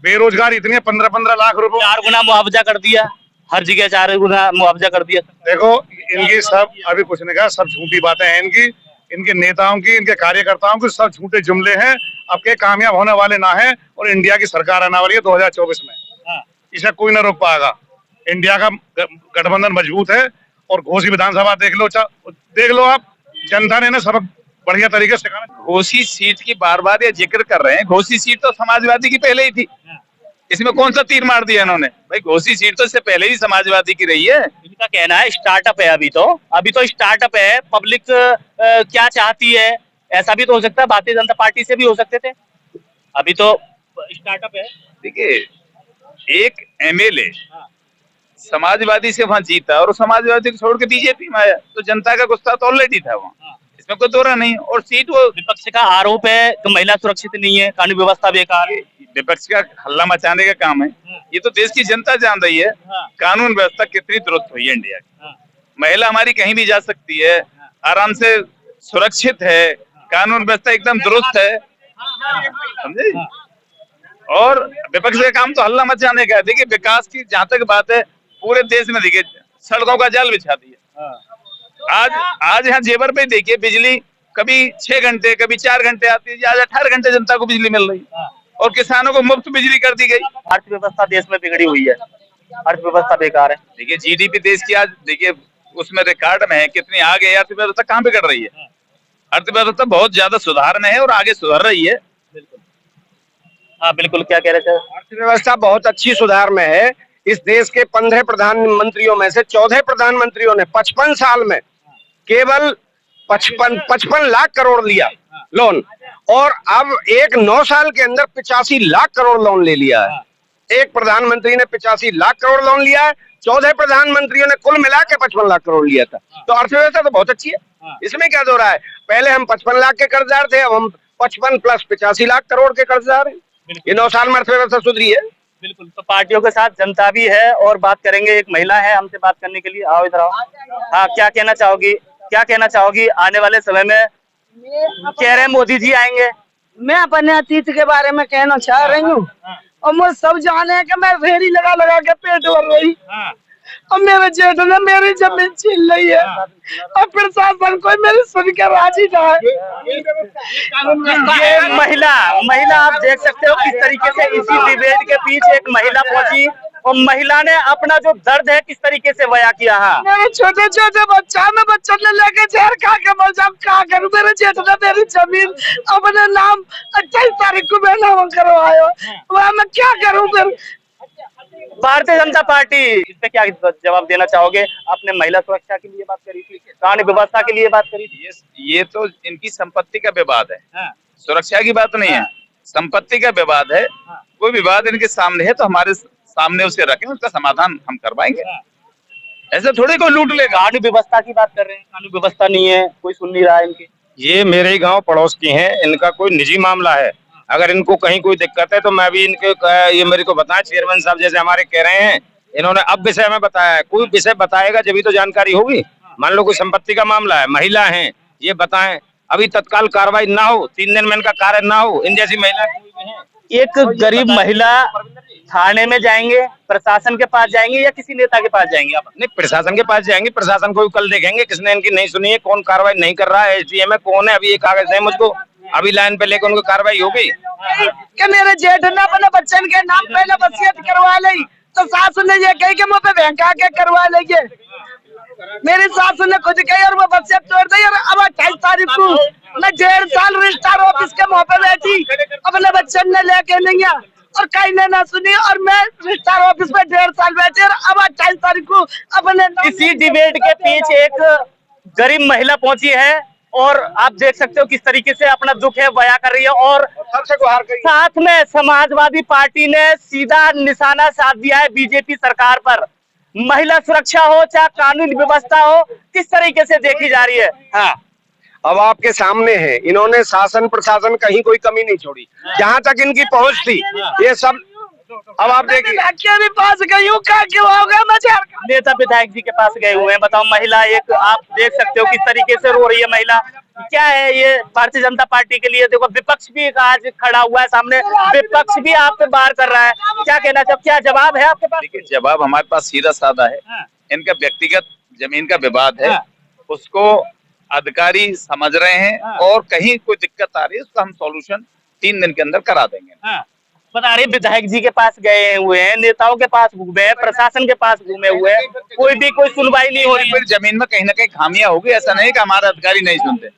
बेरोजगारी इतनी है, 15-15 लाख रुपए 4 गुना मुआवजा कर दिया, हर जगह 4 गुना मुआवजा कर दिया। देखो इनकी सब अभी कुछ नहीं कहा, सब झूठी बातें हैं इनकी, इनके नेताओं की, इनके कार्यकर्ताओं की, सब झूठे जुमले हैं। अब के कामयाब होने वाले ना है और इंडिया की सरकार आने वाली है 2024 में, इसे कोई ना रोक पाएगा। इंडिया का गठबंधन मजबूत है और घोसी विधानसभा देख लो आप, जनता ने ना सबक बढ़िया तरीके से सिखाना। घोसी सीट की बार बार ये जिक्र कर रहे हैं, घोसी सीट तो समाजवादी की पहले ही थी, इसमें कौन सा तीर मार दिया इन्होंने? भाई घोसी सीट तो इससे पहले ही समाजवादी की रही है। इनका कहना है स्टार्टअप है, अभी तो स्टार्टअप है, पब्लिक क्या चाहती है ऐसा भी तो हो सकता है, भारतीय जनता पार्टी से भी हो सकते थे, अभी तो स्टार्टअप है। देखिए एक एमएलए समाजवादी से वहां जीता और समाजवादी को छोड़ के बीजेपी में आया, तो जनता का गुस्सा तो ऑलरेडी था वहाँ, इसमें कोई दोहरा नहीं। और सीट वो विपक्ष का आरोप है कि महिला सुरक्षित नहीं है, कानून व्यवस्था बेकार है। विपक्ष का हल्ला मचाने का काम है, ये तो देश की जनता जान रही है कानून व्यवस्था कितनी दुरुस्त हुई है इंडिया की। महिला हमारी कहीं भी जा सकती है, आराम से सुरक्षित है, कानून व्यवस्था एकदम दुरुस्त है, समझे। और विपक्ष का काम तो हल्ला मचाने का है। देखिए विकास की जहां तक बात है, पूरे देश में देखिए सड़कों का जाल बिछा दिया। आज यहाँ जेवर पे देखिए बिजली कभी 6 घंटे कभी 4 घंटे आती है, आज 18 घंटे जनता को बिजली मिल रही है और किसानों को मुफ्त बिजली कर दी गई। अर्थव्यवस्था देश में बिगड़ी हुई है, अर्थव्यवस्था बेकार है। देखिए जीडीपी देश की आज देखिए उसमें रिकॉर्ड में है, कितनी आगे है, अर्थव्यवस्था कहाँ बिगड़ रही है? अर्थव्यवस्था बहुत ज्यादा सुधार में है और आगे सुधर रही है। हाँ बिल्कुल, क्या कह रहे थे? अर्थव्यवस्था बहुत अच्छी सुधार में है। इस देश के 15 प्रधानमंत्रियों में से 14 प्रधानमंत्रियों ने 55 साल में केवल 55 लाख करोड़ लिया लोन, और अब 9 साल के अंदर 85 लाख करोड़ लोन ले लिया है। एक प्रधानमंत्री ने 85 लाख करोड़ लोन लिया है, 14 प्रधानमंत्रियों ने कुल मिला के 55 लाख करोड़ लिया था। तो अर्थव्यवस्था तो बहुत अच्छी है, इसमें क्या दो रहा है? पहले हम 55 लाख के कर्जदार थे, अब हम 55 प्लस 85 लाख करोड़ के कर्जदार हैं। ये 9 साल में अर्थव्यवस्था सुधरी है। बिल्कुल, तो पार्टियों के साथ जनता भी है और बात करेंगे। एक महिला है हमसे बात करने के लिए, आओ इधर आओ। हाँ, क्या कहना चाहोगी आने वाले समय में? कह रहे हैं मोदी जी आएंगे। मैं अपने अतीत के बारे में कहना चाह रही हूँ और मुझे सब जाने हैं कि मैं फेरी लगा लगा के पेट भर रही, और मेरे जेठ ने मेरी जमीन छीन ली है और प्रशासन कोई मेरी सुन के राजी ना है। ये महिला आप देख सकते हो किस तरीके से इसी डिबेट के बीच एक महिला पहुंची और महिला ने अपना जो दर्द है किस तरीके से बयां किया है। मेरे छोटे छोटे बच्चों ने लेके जहर खा के मर जाऊं, क्या करूं? मेरे जेठ ने मेरी जमीन अपने नाम 28 तारीख को मैं नाम करवाया, वह मैं क्या करूं फिर? भारतीय जनता पार्टी इस पे क्या जवाब देना चाहोगे? आपने महिला सुरक्षा के लिए बात करी थी, कानून व्यवस्था के लिए बात करी थी। ये तो इनकी संपत्ति का विवाद है, सुरक्षा की बात नहीं है, संपत्ति का विवाद है। कोई विवाद इनके सामने है तो हमारे सामने उसे रखें, उसका समाधान हम करवाएंगे। ऐसे थोड़े कोई लूट लेगा। कानून व्यवस्था की बात कर रहे हैं, कानून व्यवस्था नहीं है, कोई सुन नहीं रहा है इनकी। ये मेरे ही गांव पड़ोस की हैं, इनका कोई निजी मामला है, अगर इनको कहीं कोई दिक्कत है तो मैं भी इनके ये मेरे को बताएं, चेयरमैन साहब जैसे हमारे कह रहे हैं, इन्होंने अब विषय में बताया है, कोई विषय बताएगा जब तो जानकारी होगी। मान लो कोई संपत्ति का मामला है, महिला है, ये बताएं, अभी तत्काल कार्रवाई ना हो, 3 दिन में इनका कार्य ना हो, इन जैसी महिला एक गरीब महिला थाने में जाएंगे, प्रशासन के पास जाएंगे या किसी नेता के पास जाएंगे आप? नहीं, प्रशासन के पास जाएंगे, प्रशासन को भी कल देखेंगे किसने इनकी नहीं सुनी है, कौन कार्रवाई नहीं कर रहा है, एसडीएम है, कौन है, अभी ये कागज है मुझको, अभी लाइन पे लेकर उनको कार्रवाई होगी। कि मेरे जेठ ने अपने बच्चन के नाम पहले वसीयत करवा ली, तो सास ने ये कही कि मुझे पे बैंक आके करवा लेंगे। मेरी सास ने खुद कही और वो वसीयत तोड़ दी। और अब 28 तारीख को मैं 1.5 साल रजिस्ट्रार ऑफिस के मुंह पे बैठी, अपने बच्चन ने लेके नहीं आ और कहीं ने ना सुनी, और मैं रजिस्ट्रार ऑफिस में 1.5 साल बैठे और अब 28 तारीख को अपने इसी डिबेट के पीछे एक गरीब महिला पहुंची है और आप देख सकते हो किस तरीके से अपना दुख है बयां कर रही है। और साथ में समाजवादी पार्टी ने सीधा निशाना साध दिया है बीजेपी सरकार पर। महिला सुरक्षा हो चाहे कानून व्यवस्था हो, किस तरीके से देखी जा रही है। हाँ, अब आपके सामने है, इन्होंने शासन प्रशासन कहीं कोई कमी नहीं छोड़ी, जहाँ तक इनकी पहुंच थी ये सब। अब आप देखिए, के पास गई हूँ, क्या क्यों होगा, मैं नेता विधायक जी के पास गए हुए हैं। बताओ, महिला एक आप देख सकते हो किस तरीके से रो रही है महिला। क्या है ये भारतीय जनता पार्टी के लिए? देखो, विपक्ष भी आज खड़ा हुआ है सामने, विपक्ष भी आप पे बार कर रहा है, क्या कहना चाहिए, क्या जवाब है आपके पास? देखिए, जवाब हमारे पास सीधा साधा है। इनका व्यक्तिगत जमीन का विवाद है, उसको अधिकारी समझ रहे हैं और कहीं कोई दिक्कत आ रही है उसका हम सॉल्यूशन 3 दिन के अंदर करा देंगे। बता रहे विधायक जी के पास गए हुए हैं, नेताओं के पास घूमे हैं, प्रशासन के पास घूमे हुए हैं, कोई सुनवाई नहीं हो रही। फिर जमीन में कहीं ना कहीं खामियां होगी, ऐसा नहीं कि हमारे अधिकारी नहीं सुनते।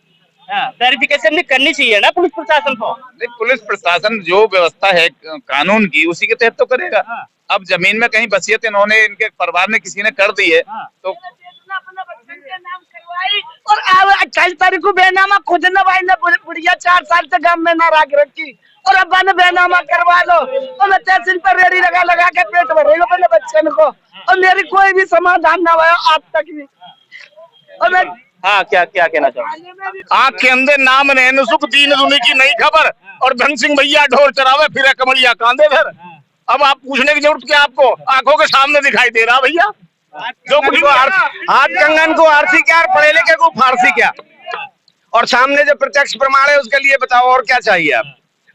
वेरिफिकेशन भी करनी चाहिए ना पुलिस प्रशासन को। पुलिस प्रशासन जो व्यवस्था है कानून की उसी के तहत तो करेगा। अब जमीन में कहीं वसीयत इन्होंने, इनके परिवार ने किसी ने कर दी है तो और 28 तारीख को बेनामा खुद न भाई ने बुढ़िया 4 साल से गांव में ना रख रखी और अब ने बेनामा करवा लो और मैं तहसील पर रेडी लगा के पेट भरेगा अपने बच्चे को और मेरी कोई भी समाधान ना हुआ आज तक भी। और मैं हाँ, क्या कहना चाहूँ? आँख के अंदर नाम नैन सुख दीन दुनी की नई खबर और धन सिंह भैया ढोर चरावे फिर कमलिया कांदे धर। अब आप पूछने की जरूरत क्या, आपको आंखों के सामने दिखाई दे रहा भैया। जो कुछ हाथ कंगन को आरसी क्या, पढ़े लिखे को फारसी क्या, और सामने जो प्रत्यक्ष प्रमाण है उसके लिए बताओ और क्या चाहिए आप।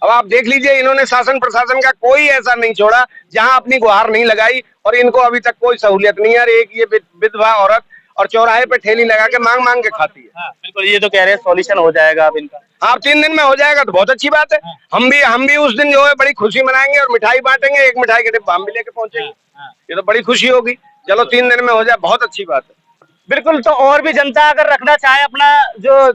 अब आप देख लीजिए, इन्होंने शासन प्रशासन का कोई ऐसा नहीं छोड़ा जहां अपनी गुहार नहीं लगाई और इनको अभी तक कोई सहूलियत नहीं है। एक ये विधवा औरत और चौराहे पे ठेली लगा के मांग के खाती है। बिल्कुल, ये तो कह रहे हैं सॉल्यूशन हो जाएगा अब इनका। आप 3 दिन में हो जाएगा तो बहुत अच्छी बात है। हम भी उस दिन जो है बड़ी खुशी मनाएंगे और मिठाई बांटेंगे, एक मिठाई के डिब्बा हम भी लेके पहुंचेंगे, ये तो बड़ी खुशी होगी। चलो 3 दिन में हो जाए, बहुत अच्छी बात है। बिल्कुल, तो और भी जनता अगर रखना चाहे अपना जो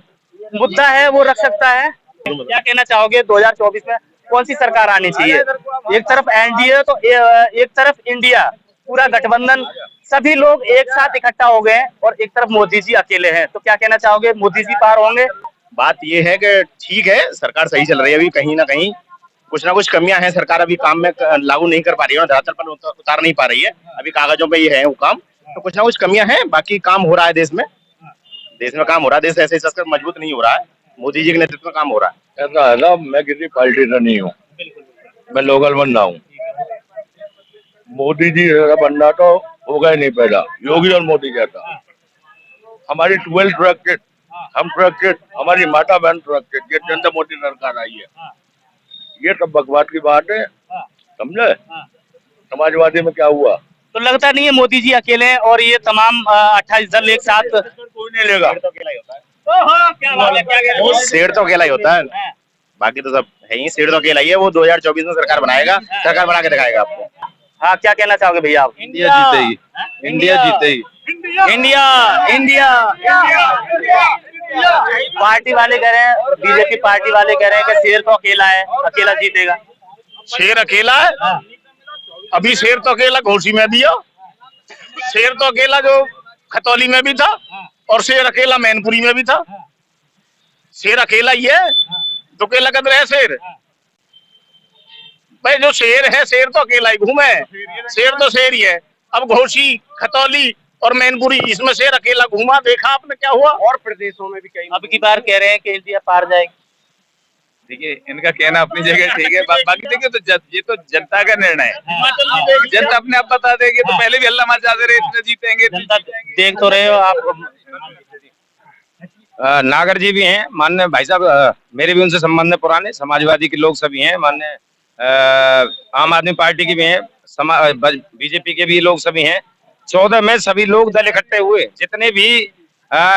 मुद्दा है वो रख सकता है। क्या कहना चाहोगे 2024 में कौन सी सरकार आनी चाहिए? एक तरफ एनडीए तो एक तरफ इंडिया, पूरा गठबंधन, सभी लोग एक साथ इकट्ठा हो गए और एक तरफ मोदी जी अकेले हैं, तो क्या कहना चाहोगे, मोदी जी पार होंगे? बात ये है कि ठीक है, सरकार सही चल रही है, अभी कहीं ना कहीं कुछ ना कुछ कमियां हैं, सरकार अभी काम में लागू नहीं कर पा रही है, धरातल पर उतार नहीं पा रही है, अभी कागजों पे ये है वो काम, तो कुछ ना कुछ कमियां हैं, बाकी काम हो रहा है देश में काम हो रहा है, देश ऐसे ही मजबूत नहीं हो रहा है, मोदी जी के नेतृत्व में काम हो रहा है। ऐसा है ना, मैं किसी पार्टी का नहीं हूँ, मैं लोकल बंदा हूँ। मोदी जी जैसा बंदा तो होगा ही नहीं पैदा, योगी और मोदी जैसा। हमारी 12 ट्रैक्टेड, हम ट्रैक्टेड, हमारी माता बहन ट्रैक्टेड, ये नरेंद्र मोदी सरकार आई है, ये सब बकवास की बात है, समझे। समाजवादी में क्या हुआ? तो लगता नहीं है मोदी जी अकेले हैं और ये तमाम 28 दल एक साथ कोई नहीं लेगा। शेर तो अकेला ही होता है, बाकी तो सब है ही, शेर तो अकेला ही है, वो 2024 में सरकार बनाएगा, सरकार बना के दिखाएगा आपको। हाँ, क्या कहना चाहोगे भैया आप? इंडिया जीतेगी, इंडिया जीतेगी, इंडिया। पार्टी वाले कह रहे हैं, बीजेपी पार्टी वाले कह रहे हैं कि शेर तो अकेला है, अकेला जीतेगा। शेर अकेला है, अभी शेर तो अकेला घोसी में भी है, शेर तो अकेला जो खतौली में भी था और शेर अकेला मैनपुरी में भी था। शेर अकेला ही है, तो अकेला कद रहे शेर भाई, जो शेर है शेर तो अकेला ही घूमे, शेर तो शेर ही है। अब घोसी, खतौली और मैनपुरी, इसमें शेर अकेला घूमा, देखा आपने क्या हुआ। और प्रदेशों में भी कई अब की बार कह रहे हैं कि इंडिया पार जाएगी। देखिए इनका कहना अपनी जगह ठीक है, बाकी देखिए तो ये तो जनता का निर्णय है, जनता अपने आप बता देगी। तो पहले भी हल्ला मचाते रहे इतने जीतेंगे, इतने जनता देख तो रहे हो आप। नागर जी भी हैं माननीय भाई साहब, मेरे भी उनसे संबंध है पुराने, समाजवादी के लोग सभी हैं माननीय, आम आदमी पार्टी के भी हैं, बीजेपी के भी लोग सभी हैं। 14 में सभी लोग दल इकट्ठे हुए, जितने भी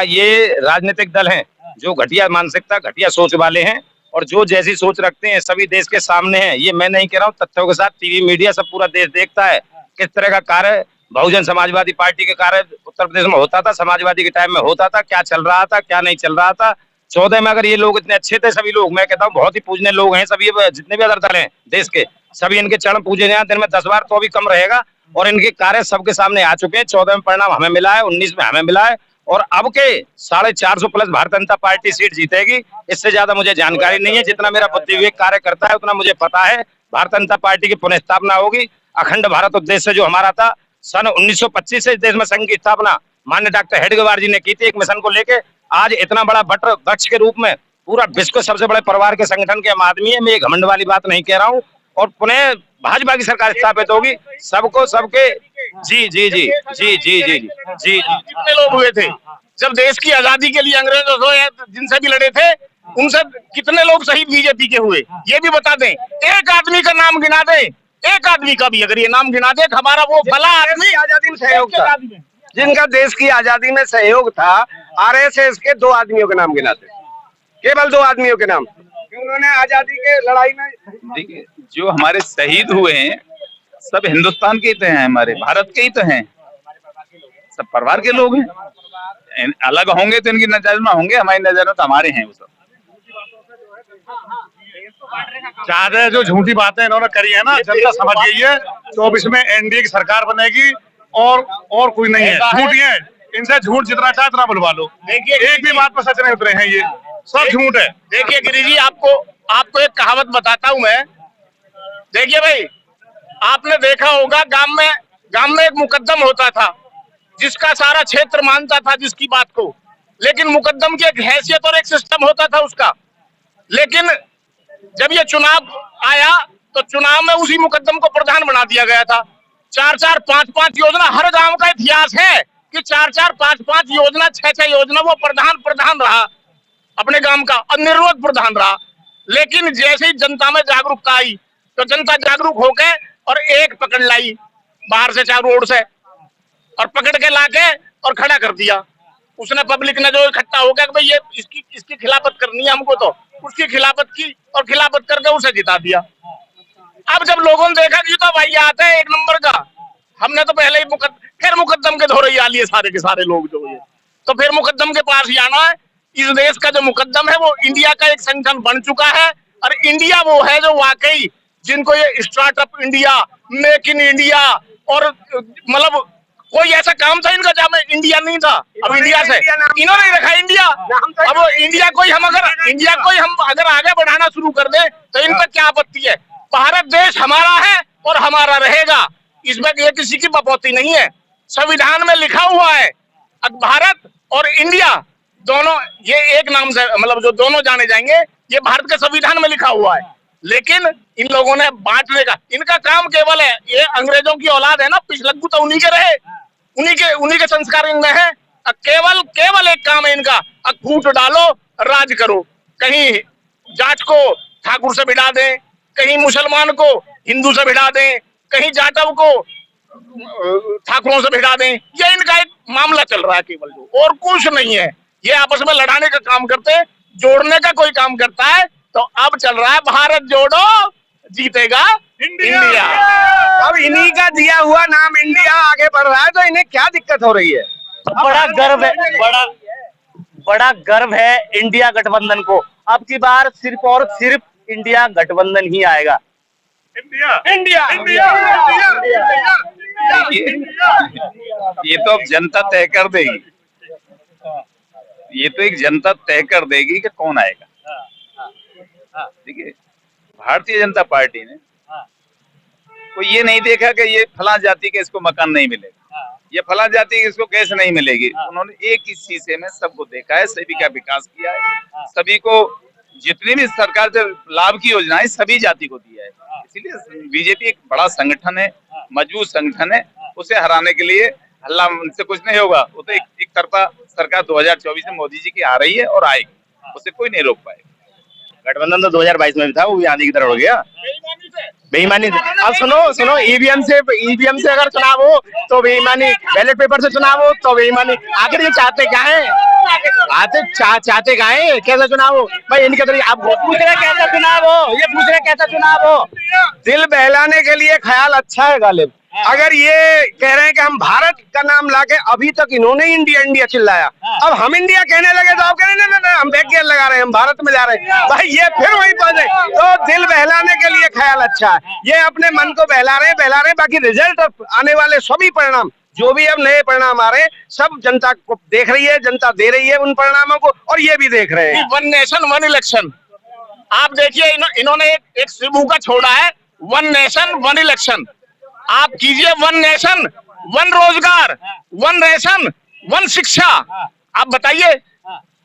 ये राजनीतिक दल हैं जो घटिया मानसिकता घटिया सोच वाले हैं और जो जैसी सोच रखते हैं, सभी देश के सामने है। ये मैं नहीं कह रहा हूँ, तथ्यों के साथ टीवी मीडिया सब पूरा देश देखता है किस तरह का कार्य बहुजन समाजवादी पार्टी के कार्य उत्तर प्रदेश में होता था, समाजवादी के टाइम में होता था, क्या चल रहा था क्या नहीं चल रहा था। 14 में अगर ये लोग इतने अच्छे थे, सभी लोग, मैं कहता हूँ बहुत ही पूजनीय लोग हैं सभी, जितने भी अदर दल हैं देश के, सभी इनके चरण पूजे जाए दिन में 10 बार तो भी कम रहेगा। और इनके कार्य सबके सामने आ चुके हैं। 14 में परिणाम हमें मिला है, 19 में हमें मिला है, और अब के 450 plus Bharatiya Janata party seat जीतेगी। इससे ज्यादा मुझे जानकारी नहीं है, जितना मेरा बुद्धि विवेक कार्य करता है उतना मुझे पता है। भारतीय जनता पार्टी की पुनः स्थापना होगी। अखंड भारत उद्देश्य जो हमारा था, सन 1925 से इस देश में संघ की स्थापना माननीय डॉक्टर हेडगेवार जी ने की थी, एक मिशन को लेके। आज इतना बड़ा बट वृक्ष के रूप में पूरा विश्व के सबसे बड़े परिवार के संगठन के हम आदमी है। मैं ये घमंड वाली बात नहीं कह रहा हूँ। और पुनः भाजपा की सरकार स्थापित होगी, सबको सबके जी जी जी जी जी जी जी। कितने लोग हुए थे जब देश की आजादी के लिए अंग्रेजों से जिनसे भी लड़े थे, उनसे कितने लोग शहीद बीजेपी के हुए, ये भी बता दें। एक आदमी का नाम गिना दें, एक आदमी का भी अगर ये नाम गिना दे, हमारा वो भला आदमी आजादी में सहयोग था, जिनका देश की आजादी में सहयोग था, आरएसएस के 2 आदमियों के नाम गिनाते, केवल 2 आदमियों के नाम, उन्होंने आजादी के लड़ाई में। देखिए जो हमारे शहीद हुए हैं सब हिंदुस्तान के ही तो हैं, हमारे भारत के ही तो हैं, सब परिवार के लोग हैं। अलग होंगे तो इनकी नजर में होंगे, हमारी नजर में तो हमारे हैं वो सब। ज्यादा जो झूठी बातें इन्होंने करी है ना, जनता समझ गई है। 24 में एनडीए की सरकार बनेगी और कोई नहीं है। झूठी है, इनसे झूठ जितना चाहे उतना बुलवा लो। देखिए एक भी बात पर सच नहीं उतरे हैं, ये सब झूठ है। देखिए गिरी जी, आपको एक कहावत बताता हूं मैं। देखिए भाई, आपने देखा होगा गांव में एक मुकद्दम होता था जिसका सारा क्षेत्र मानता था जिसकी बात को, लेकिन मुकद्दम की एक हैसियत और एक सिस्टम होता था उसका। लेकिन जब ये चुनाव आया तो चुनाव में उसी मुकद्दम को प्रधान बना दिया गया था। 4-4, 5-5 योजना, हर गांव का इतिहास है कि 4-4, 5-5 योजना, 6-6 योजना वो प्रधान रहा अपने गांव का, और निर्विरोध प्रधान रहा। लेकिन जैसे ही जनता में जागरूकता आई तो जनता जागरूक होकर और एक पकड़ लाई बाहर से, चारों ओर से, और पकड़ के लाके और खड़ा कर दिया। उसने, पब्लिक ने जो इकट्ठा हो गया कि भाई ये इसकी खिलाफत करनी है हमको, तो उसकी खिलाफत की और खिलाफत करके उसे जिता दिया। अब जब लोगों ने देखा कि तो भाई आते हैं 1 नंबर का, हमने तो पहले ही फिर मुकद्दम के धोरे आ लिए सारे के सारे लोग जो ये, तो फिर मुकद्दम के पास ही आना है। इस देश का जो मुकद्दम है वो इंडिया का एक संगठन बन चुका है, और इंडिया वो है जो वाकई जिनको ये startup India, make in India, और मतलब कोई ऐसा काम था इनका जहाँ में इंडिया नहीं था। अब इंडिया से इन्होंने रखा इंडिया। अब इंडिया को हम अगर आगे बढ़ाना शुरू कर दे तो इन पर क्या आपत्ति है। भारत देश हमारा है और हमारा रहेगा, इसमें ये किसी की बपौती नहीं है। संविधान में लिखा हुआ है भारत और इंडिया दोनों, ये एक नाम से मतलब जो दोनों जाने जाएंगे, ये भारत के संविधान में लिखा हुआ है। लेकिन इन लोगों ने बांटने का, इनका काम केवल है, ये अंग्रेजों की औलाद है ना, पिछलग्गू तो उन्हीं के रहे, उन्हीं के संस्कार इनमें है। केवल एक काम है इनका, फूट डालो, राज करो। कहीं जाट को ठाकुर से भिड़ा दें, कहीं मुसलमान को हिंदू से भिड़ा दें, कहीं जाटव को ठाकुरों से भिड़ा दें। ये इनका एक मामला चल रहा है केवल, जो और कुछ नहीं है। ये आपस में लड़ाने का काम करते हैं, जोड़ने का कोई काम करता है। तो अब चल रहा है भारत जोड़ो जीतेगा इंडिया। अब इन्हीं का दिया हुआ नाम इंडिया आगे बढ़ रहा है, तो इन्हें क्या दिक्कत हो रही है। बड़ा गर्व है, बड़ा गर्व है इंडिया गठबंधन को। अब की बार सिर्फ और सिर्फ इंडिया गठबंधन ही आएगा। ये तो अब जनता तय कर देगी, ये तो एक जनता तय कर देगी कि कौन आएगा। देखिए भारतीय जनता पार्टी ने कोई ये नहीं देखा कि ये फला जाति के इसको मकान नहीं मिलेगा, ये फला जाति के इसको कैसे नहीं मिलेगी। उन्होंने एक ही शीशे में सबको देखा है, सभी का विकास किया है, सभी को जितनी भी सरकार से लाभ की योजनाएं सभी जाति को दिया है। इसीलिए बीजेपी एक बड़ा संगठन है, मजबूत संगठन है। उसे हराने के लिए हल्ला से कुछ नहीं होगा। वो तो एक तरफा सरकार 2024 में मोदी जी की आ रही है और आएगी, उसे कोई नहीं रोक पाएगा। गठबंधन तो 2022 में भी था, वो भी आंधी की तरह हो गया, बेईमानी से। अब सुनो ईवीएम से अगर चुनाव हो तो बेईमानी, बैलेट पेपर से चुनाव हो तो बेईमानी। आखिर ये चाहते क्या है? चाहते क्या है? कैसा चुनाव हो भाई? इनके तरीके आप पूछ रहे कैसा चुनाव हो, ये पूछ रहे कैसा चुनाव हो। दिल बहलाने के लिए ख्याल अच्छा है गालिब। अगर ये कह रहे हैं कि हम भारत का नाम लाके, अभी तक इन्होंने इंडिया इंडिया चिल्लाया, अब हम इंडिया कहने लगे तो आप कह रहे ना हम बैक गियर लगा रहे हैं, हम भारत में जा रहे हैं। भाई ये फिर वहीं पहुंचे। तो दिल बहलाने के लिए ख्याल अच्छा है, ये अपने मन को बहला रहे हैं। बाकी रिजल्ट आने वाले सभी परिणाम, जो भी अब नए परिणाम आ रहे हैं, सब जनता को देख रही है, जनता दे रही है उन परिणामों को, और ये भी देख रहे हैं। वन नेशन वन इलेक्शन, आप देखिए इन्होंने एक शिबू का छोड़ा है, वन नेशन वन इलेक्शन। आप कीजिए वन नेशन वन रोजगार, वन रेशन, वन शिक्षा। आप बताइए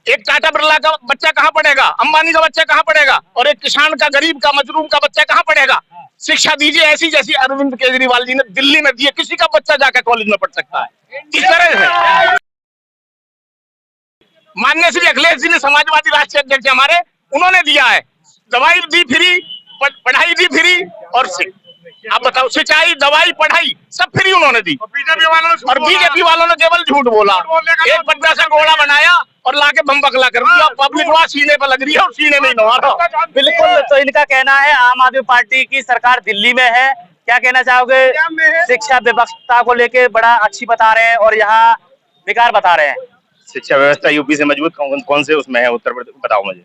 एक टाटा बिरला का बच्चा कहाँ पढ़ेगा, अंबानी का बच्चा कहाँ पढ़ेगा, और एक किसान का, गरीब का, मजलूम का बच्चा कहाँ पढ़ेगा? शिक्षा दीजिए ऐसी जैसी अरविंद केजरीवाल जी ने दिल्ली में दी है, किसी का बच्चा जाकर कॉलेज में पढ़ सकता है। इस तरह है। माननीय श्री अखिलेश जी ने, समाजवादी राष्ट्रीय अध्यक्ष हमारे, उन्होंने दिया है, दवाई दी फ्री, पढ़ाई दी फ्री, और आप बताओ सिंचाई, दवाई, पढ़ाई सब फ्री उन्होंने दी। और बीजेपी वालों ने केवल झूठ बोला, एक बड़ा सा घोड़ा बनाया और लाके बम बकला कर दिया। पब्लिक वहां सीने पर लग रही है और सीने नहीं नवा रहा। बिल्कुल, तो इनका कहना है आम आदमी पार्टी की सरकार दिल्ली में है। क्या कहना चाहोगे? शिक्षा व्यवस्था को लेके बड़ा अच्छी बता रहे हैं और यहाँ बेकार बता रहे हैं। शिक्षा व्यवस्था यूपी से मजबूत कौन से उसमें है? उत्तर प्रदेश बताओ मुझे,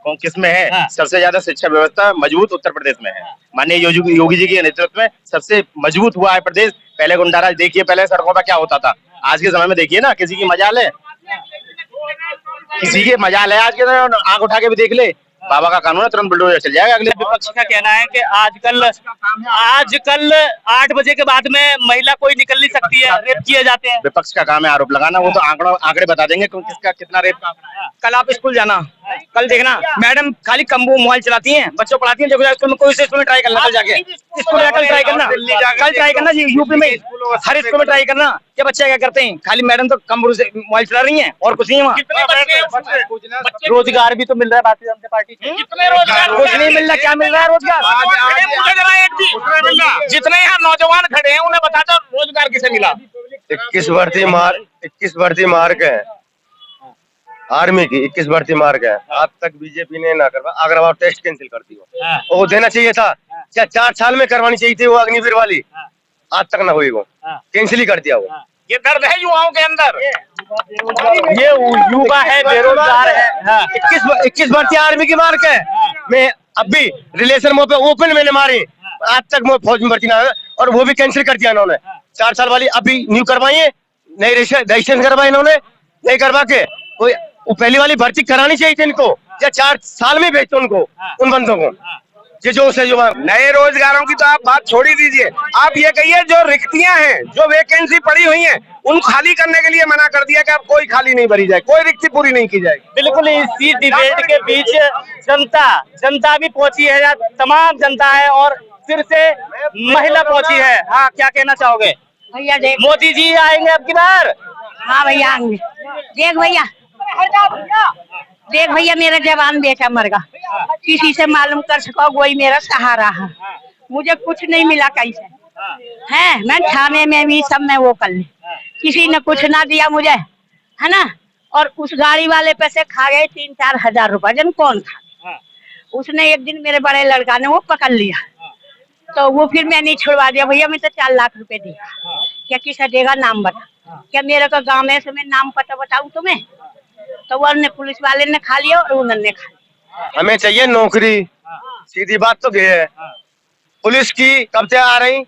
कौन किस में है? सबसे ज्यादा शिक्षा व्यवस्था मजबूत उत्तर प्रदेश में है। माननीय योगी जी के नेतृत्व में सबसे मजबूत हुआ है प्रदेश। पहले गुंडाराज देखिए, पहले सड़कों पर क्या होता था, आज के समय में देखिए ना, किसी की मजाल है, किसी के मजाल है। आज के समय आंख उठा के भी देख ले, बाबा का कानून है, तुरंत बुलडोजर चल जाएगा। अगले विपक्ष का कहना है कि आजकल 8 बजे के बाद में महिला कोई निकल नहीं सकती है, रेप किए जाते हैं। विपक्ष का काम है आरोप लगाना, वो तो आंकड़े बता देंगे किसका कितना रेप। कल आप स्कूल जाना, कल देखना मैडम खाली कम्बो मोबाइल चलाती हैं, बच्चों पढ़ाती हैं। देखो स्कूल में कोई स्कूल में ट्राई करना, कल जाके स्कूल में ट्राई करना जी, यूपी में हर स्कूल में ट्राई करना। क्या बच्चे क्या करते हैं? खाली मैडम तो कम्बो से मोबाइल चला रही हैं और कुछ नहीं है वहाँ। रोजगार भी तो मिल रहा है भारतीय जनता पार्टी से। कितने रोजगार? कुछ नहीं मिल रहा। क्या मिल रहा है रोजगार? जितने यहाँ नौजवान खड़े हैं उन्हें बता दो रोजगार किसे मिला? 21 भर्ती मार्क है आर्मी की, 21 भर्ती मार्क है। आज तक बीजेपी ने ना करवा। अगर आप टेस्ट कैंसिल करती हो, वो देना चाहिए था, क्या 4 साल में करवानी चाहिए थी वो अग्निवीर वाली, आज तक ना हुई, वो कैंसिल ही कर दिया। वो ये दर्द है युवाओं के अंदर। ये युवा है, बेरोजगार है। 21 भर्ती आर्मी की मार्क है। मैं अब भी रिलेशन में ओपन मैंने मारी, आज तक मैं फौज में भर्ती ना, और वो भी कैंसिल कर दिया इन्होंने। 4 साल वाली अभी न्यू करवाई है, नई रजिस्ट्रेशन करवाई इन्होंने, नहीं करवा के कोई पहली वाली भर्ती करानी चाहिए थी इनको, या 4 साल में भेजते उनको, उन बंदों को। ये जो नए रोजगारों की तो आप बात छोड़ ही दीजिए, आप ये कहिए जो रिक्तियां हैं, जो वैकेंसी पड़ी हुई हैं, उन खाली करने के लिए मना कर दिया कि अब कोई खाली नहीं भरी जाए, कोई रिक्ति पूरी नहीं की जाएगी। बिल्कुल, इसी डिबेट के बीच जनता भी पहुंची है, तमाम जनता है, और फिर से महिला पहुंची है। हाँ, क्या कहना चाहोगे? भैया देख, मोदी जी आएंगे अब की बार? हाँ भैया आएंगे। देख भैया मेरा जवान बेटा मर गया, किसी से मालूम कर सको, वही मेरा सहारा है। मुझे कुछ नहीं मिला कैसे है, मैं थाने में भी सब में वो कर ली, किसी ने कुछ ना दिया मुझे, है ना। और उस गाड़ी वाले पैसे खा गए 3-4 हजार रुपए, जन कौन खा। उसने एक दिन मेरे बड़े लड़का ने वो पकड़ लिया, तो वो फिर मैंने छुड़वा दिया। भैया मैं तो 4 लाख रुपए दिया, क्या किसा देगा नाम बता, क्या मेरे को गाँव में से मैं नाम पता बताऊं तुम्हें? तो वो पुलिस वाले ने खा लिया और उन्होंने खा लिया। हमें चाहिए नौकरी, सीधी बात तो ये है। पुलिस की कब से आ रही,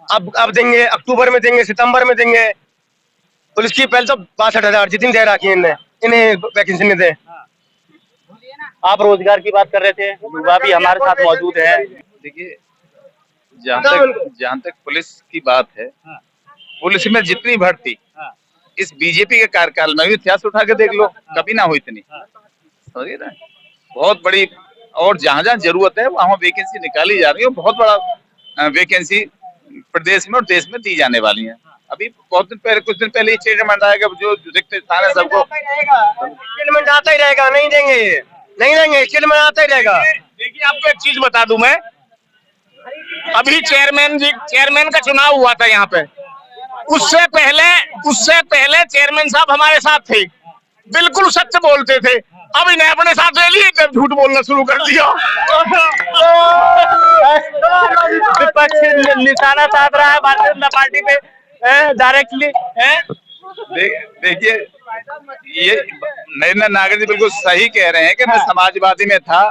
अब देंगे, अक्टूबर में देंगे, सितंबर में देंगे। पुलिस की पहले तो 62,000 जितनी दे रखी है इन्हें वैकेंसी नहीं दे। आप रोजगार की बात कर रहे थे, युवा भी हमारे साथ मौजूद है। देखिए, जहाँ तक पुलिस की बात है, पुलिस में जितनी भर्ती इस बीजेपी के कार्यकाल में भी इतिहास उठा के देख लो, कभी ना हुई इतनी, समझिए ना। बहुत बड़ी और जहां जहां जरूरत है वहां वैकेंसी निकाली जा रही है। बहुत बड़ा वैकेंसी प्रदेश में और देश में दी जाने वाली है। अभी बहुत दिन पहले, कुछ दिन पहले स्टेटमेंट आएगा, जो रिक्त स्थान है सबको स्टेटमेंट आता ही रहेगा, नहीं देंगे ये, नहीं देंगे, स्टेटमेंट आता ही रहेगा। देखिए आपको एक चीज बता दूं मैं, अभी चेयरमैन का चुनाव हुआ था यहाँ पे, उससे पहले चेयरमैन साहब हमारे साथ थे, बिल्कुल सच बोलते थे। अब इन्हें अपने साथ ले लिए, जब झूठ बोलना शुरू कर दिया। विपक्ष निशाना साध रहा है भारतीय जनता पार्टी पे डायरेक्टली। देखिए, ये नरेंद्र नागर जी बिल्कुल सही कह रहे हैं कि मैं समाजवादी में था,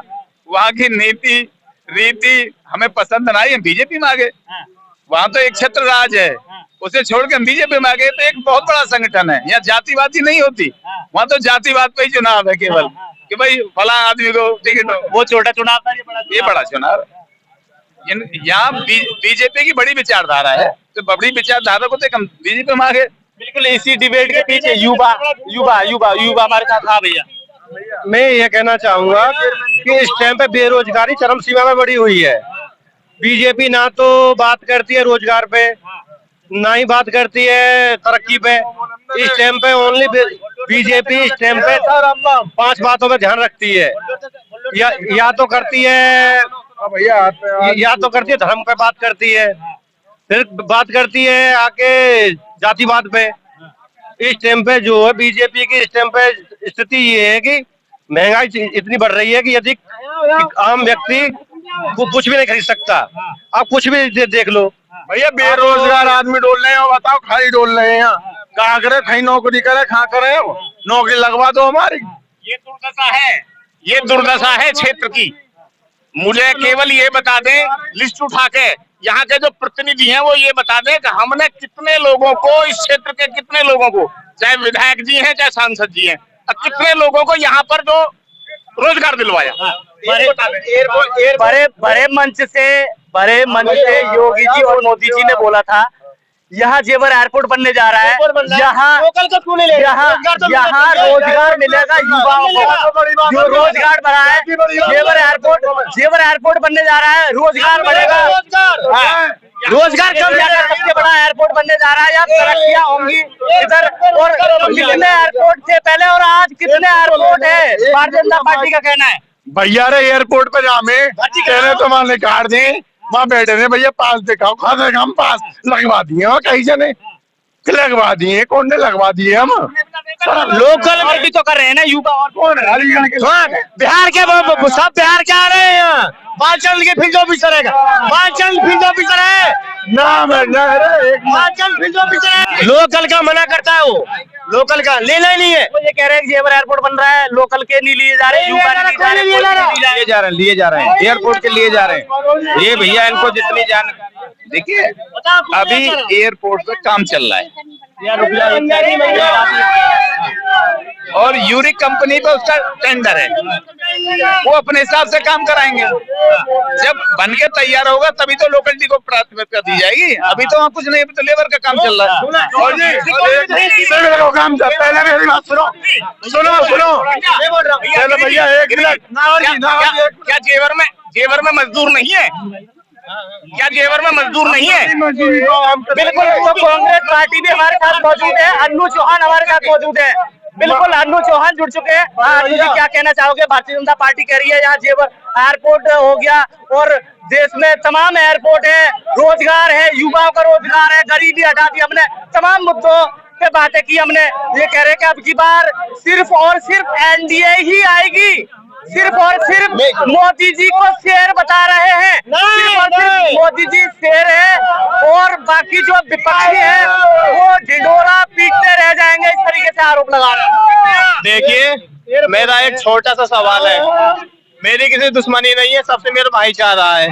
वहाँ की नीति रीति हमें पसंद ना आई, हम बीजेपी में आ गए। वहाँ तो एक छत्र राज है, उसे छोड़ के हम बीजेपी में आ गए। तो एक बहुत बड़ा संगठन है, यहाँ जातिवादी नहीं होती, वहाँ तो जातिवाद पे ही चुनाव है केवल, कि भाई फला आदमी को टिकट। वो छोटा चुनाव था, ये बड़ा चुनाव। यहाँ बीजेपी की बड़ी विचारधारा है, तो बड़ी विचारधारा को तो हम बीजेपी में आ गए। बिल्कुल इसी डिबेट के पीछे युवा हमारे साथ। हाँ भैया, मैं ये कहना चाहूंगा कि इस टाइम पे बेरोजगारी चरम सीमा में बढ़ी हुई है। बीजेपी ना तो बात करती है रोजगार पे, ना ही बात करती है तरक्की पे। इस टाइम पे ओनली बीजेपी इस टाइम पे 5 बातों पे ध्यान रखती है। या तो करती है धर्म पे बात करती है, फिर बात करती है आके जातिवाद पे। इस टाइम पे जो है बीजेपी की इस टाइम पे स्थिति ये है कि महंगाई इतनी बढ़ रही है कि यदि आम व्यक्ति कुछ भी नहीं खरीद सकता। आप कुछ भी देख लो भैया, बेरोजगार आदमी डोल रहे हैं, बताओ खाली डोल रहे हैं। यहाँ कहाँ करे, कहीं नौकरी करे, कहाँ करे, नौकरी लगवा दो हमारी। ये दुर्दशा है क्षेत्र की। मुझे केवल ये बता दें, लिस्ट उठा के यहाँ के जो प्रतिनिधि हैं वो ये बता दें कि हमने कितने लोगों को, इस क्षेत्र के कितने लोगों को, चाहे विधायक जी हैं चाहे सांसद जी हैं, कितने लोगों को यहाँ पर जो रोजगार दिलवाया। बड़े मंच से योगी जी और मोदी जी ने बोला था यहाँ जेवर एयरपोर्ट बनने जा रहा है, यहाँ रोजगार मिलेगा युवाओं को। जो रोजगार बढ़ा है, जेवर एयरपोर्ट बनने जा रहा है, रोजगार बढ़ेगा। रोजगार कम जाकर सबसे बड़ा एयरपोर्ट बनने जा रहा है, यहाँ तरक्कियां होंगी इधर। और कितने एयरपोर्ट थे पहले और आज कितने एयरपोर्ट है, भारतीय जनता पार्टी का कहना है। भैया रे एयरपोर्ट पे जामे कहने तो वहाँ निकाल दें, वहाँ बैठे थे भैया, पास दिखाओ, खाते हम पास लगवा दिए वहाँ कहीं जने लगवा दिए, कौन ने लगवा दिए। हम लोकल में भी तो कर रहे हैं ना युवा। और कौन बिहार के सब बिहार के आ रहे हैं यहाँ। बालचंद के फील्ड ऑफिसर है, बालचंद फील्ड ऑफिसर है, नाम है बालचंद फील्ड ऑफिसर है। लोकल का मना करता है, वो लोकल का लेना ही नहीं है। वो ये कह रहे हैं कि जेवर एयरपोर्ट बन रहा है, लोकल के नहीं लिए जा रहे, लिए जा रहे हैं एयरपोर्ट के लिए जा रहे हैं। ये भैया इनको जितनी जान, देखिए अभी एयरपोर्ट पे काम चल रहा है और यूरिक कंपनी पे उसका टेंडर है, वो अपने हिसाब से काम कराएंगे। जब बन के तैयार होगा तभी तो लोकलिटी को प्राथमिकता दी जाएगी। अभी तो वहाँ कुछ नहीं, अभी तो लेबर का काम चल रहा है। और जी काम चल, पहले मेरी बात सुनो भैया, एक मिनट। क्या जेवर में मजदूर नहीं है? क्या जेवर में मजदूर नहीं है? बिल्कुल। तो कांग्रेस पार्टी भी हमारे साथ मौजूद है, अन्नू चौहान हमारे साथ मौजूद है। बिल्कुल, अन्नू चौहान जुड़ चुके हैं। अन्नू जी, क्या कहना चाहोगे? भारतीय जनता पार्टी कह रही है यहाँ जेवर एयरपोर्ट हो गया और देश में तमाम एयरपोर्ट है, रोजगार है, युवाओं का रोजगार है, गरीबी हटा दी हमने, तमाम मुद्दों पे बातें की हमने। ये कह रहे हैं कि अब की बार सिर्फ और सिर्फ एनडीए ही आएगी, सिर्फ और सिर्फ मोदी जी को शेर बता रहे हैं। सिर्फ और सिर्फ मोदी जी शेर है और बाकी जो विपक्षी है वो ढिंढोरा पीटते रह जाएंगे, इस तरीके से आरोप लगा रहे हैं। देखिए, मेरा एक छोटा सा सवाल है, मेरी किसी दुश्मनी नहीं है, सबसे मेरा भाईचारा है।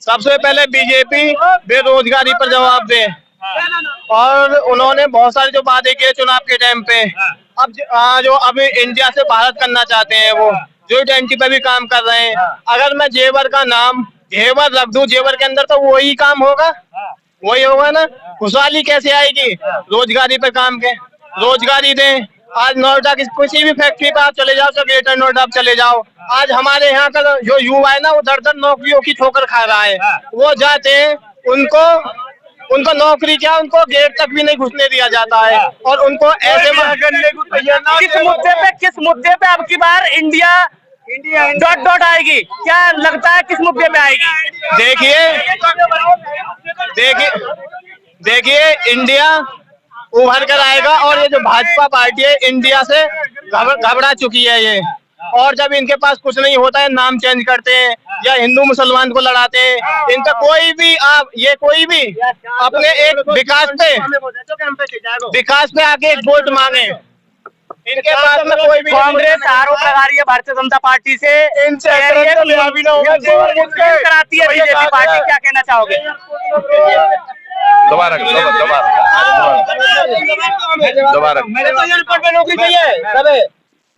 सबसे पहले बीजेपी बेरोजगारी पर जवाब दे, और उन्होंने बहुत सारे जो वादे किए चुनाव के टाइम पे, अब जो अभी इंडिया से भारत करना चाहते हैं वो G20 पे भी काम कर रहे हैं। अगर मैं जेवर का नाम जेवर रख दूं, जेवर के अंदर तो वही काम होगा, वही होगा ना। खुशहाली कैसे आएगी? रोजगारी पे काम के रोजगारी दें, आज नोएडा की किसी भी फैक्ट्री पे आप चले जाओ, सब ग्रेटर नोएडा आप चले जाओ, आज हमारे यहाँ का जो युवा है ना वो दर दर नौकरियों की ठोकर खा रहा है। वो जाते हैं, उनको नौकरी क्या, उनको गेट तक भी नहीं घुसने दिया जाता है और उनको ऐसे किस मुद्दे पे अब की बार इंडिया डॉट डॉट आएगी, क्या लगता है किस मुद्दे पे आएगी? देखिए इंडिया उभर कर आएगा और ये जो भाजपा पार्टी है इंडिया से घबरा चुकी है ये, और जब इनके पास कुछ नहीं होता है नाम चेंज करते हैं या हिंदू मुसलमान को लड़ाते हैं। इनका कोई भी अपने एक विकास पे आके एक वोट मांगे, इनके पास में कोई भी कांग्रेस आरोप लगा रही है भारतीय जनता पार्टी से, कराती है बीजेपी पार्टी, क्या कहना चाहोगे? दोबारा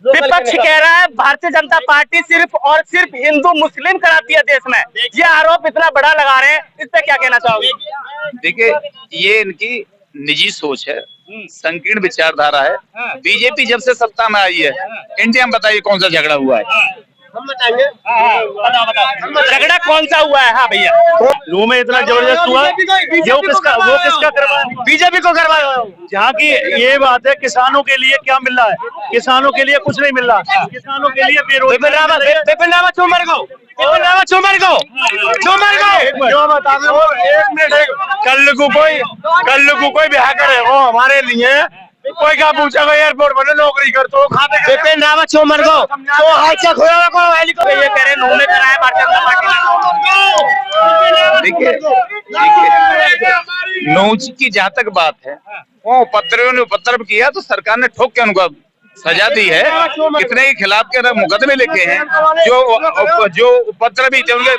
विपक्ष कह रहा है भारतीय जनता पार्टी सिर्फ और सिर्फ हिंदू मुस्लिम कराती है देश में, ये आरोप इतना बड़ा लगा रहे हैं, इस पे क्या कहना चाहोगे? देखिए ये इनकी निजी सोच है, संकीर्ण विचारधारा है। बीजेपी जब से सत्ता में आई है इंडिया में बताइए कौन सा झगड़ा हुआ है? हम बताएंगे झगड़ा कौन सा हुआ है? हाँ भैया, लू में इतना जबरदस्त हुआ, वो किसका करवाया? बीजेपी को करवाया। जहाँ की ये बात है, किसानों के लिए क्या मिल रहा है? किसानों के लिए कुछ नहीं मिल रहा, किसानों के लिए बेरोजगारी। कल को कोई ब्याह करे वो हमारे लिए कोई क्या पूछेगा एयरपोर्ट बने नौकरी कर तो खाते बिपिन रावत चोमर को तो हादसा खोया को ये कह रहे नौने कराया भारतीय जनता पार्टी देखिए नौच की जहाँ तक बात है, वो उपद्रवियों ने उपद्रव किया तो सरकार ने ठोक के उनको सजा दी है। कितने के खिलाफ के मुकदमे लिखे हैं, जो उपद्रवी थे उनके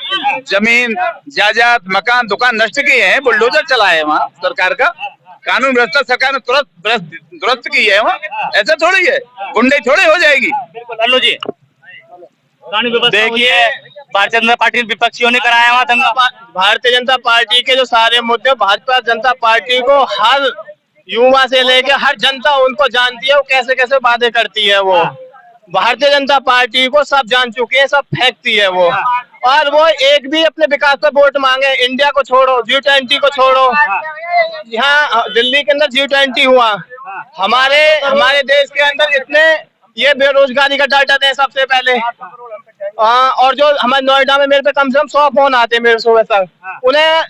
जमीन जायदाद मकान दुकान नष्ट किए हैं, बुलडोजर चलाए हैं वहाँ सरकार का, कानून व्यवस्था सरकार ने तुरंत दुरुस्त की है वहाँ। ऐसा थोड़ी है, गुंडे थोड़ी हो जाएगी। बिल्कुल जी, देखिए भारतीय जनता पार्टी विपक्षियों ने कराया वहाँ दंगा। भारतीय जनता पार्टी के जो सारे मुद्दे, भाजपा जनता पार्टी को हर युवा से लेके हर जनता उनको जानती है, वो कैसे कैसे वादे करती है। वो भारतीय जनता पार्टी को सब जान चुके हैं, सब फेंकती है वो, और वो एक भी अपने विकास पर वोट मांगे। इंडिया को छोड़ो, G20 को छोड़ो, यहाँ दिल्ली के अंदर G20 हुआ, हमारे देश के अंदर इतने ये बेरोजगारी का डाटा दें सबसे पहले। और जो हमारे नोएडा में मेरे पे कम से कम 100 फोन आते हैं मेरे सुबह तक, उन्हें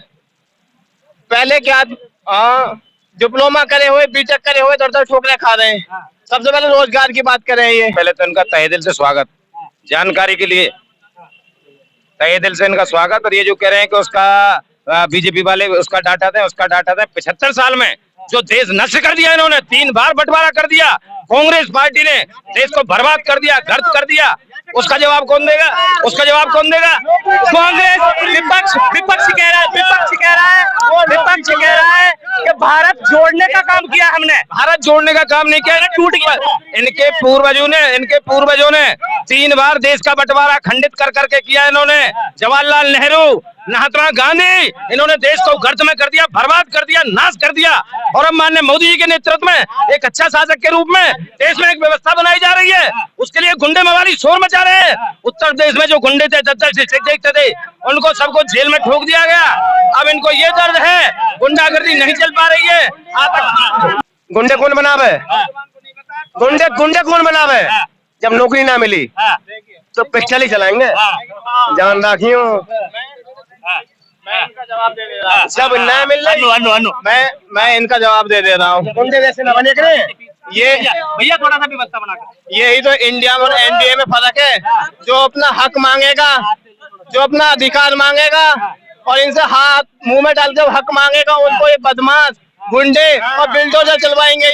पहले क्या डिप्लोमा करे हुए, बीटेक करे हुए दर ठोकरे खा रहे हैं। सबसे पहले रोजगार की बात करें। ये पहले तो इनका तहे दिल से स्वागत, जानकारी के लिए तहे दिल से इनका स्वागत। और ये जो कह रहे हैं कि उसका बीजेपी वाले उसका डाटा दें 75 साल में जो देश नष्ट कर दिया इन्होंने, 3 बार बंटवारा कर दिया कांग्रेस पार्टी ने, देश को बर्बाद कर दिया, गर्द कर दिया, उसका जवाब कौन देगा? कांग्रेस विपक्ष कह रहा है कि भारत जोड़ने का काम किया हमने। भारत जोड़ने का काम नहीं किया, टूट गया। इनके पूर्वजों ने 3 बार देश का बंटवारा खंडित कर करके किया इन्होंने। जवाहरलाल नेहरू, महात्मा गांधी, इन्होंने देश को गर्द में कर दिया, बर्बाद कर दिया, नाश कर दिया। और अब माननीय मोदी जी के नेतृत्व में एक अच्छा शासक के रूप में देश में एक व्यवस्था बनाई जा रही है, उसके लिए गुंडे मवाली शोर मचा रहे हैं। उत्तर प्रदेश में जो गुंडे थे, देखते थे, उनको सबको जेल में ठोक दिया गया। अब इनको ये दर्द है, गुंडागर्दी नहीं चल पा रही है। गुंडे कौन बनावे? गुंडे कौन बनावे? जब नौकरी ना मिली तो पिस्टल ही चलाएंगे, जान रखियो। जब न मिल मैं इनका जवाब दे रहा हूँ। गुंडे जैसे न बने करें, ये भैया थोड़ा सा व्यवस्था बना कर। यही तो इंडिया और एनडीए में फर्क है। जो अपना हक मांगेगा, जो अपना अधिकार मांगेगा और इनसे हाथ मुंह में डाल के हक मांगेगा, उनको ये बदमाश गुंडे और बिल्डोजर चलवाएंगे।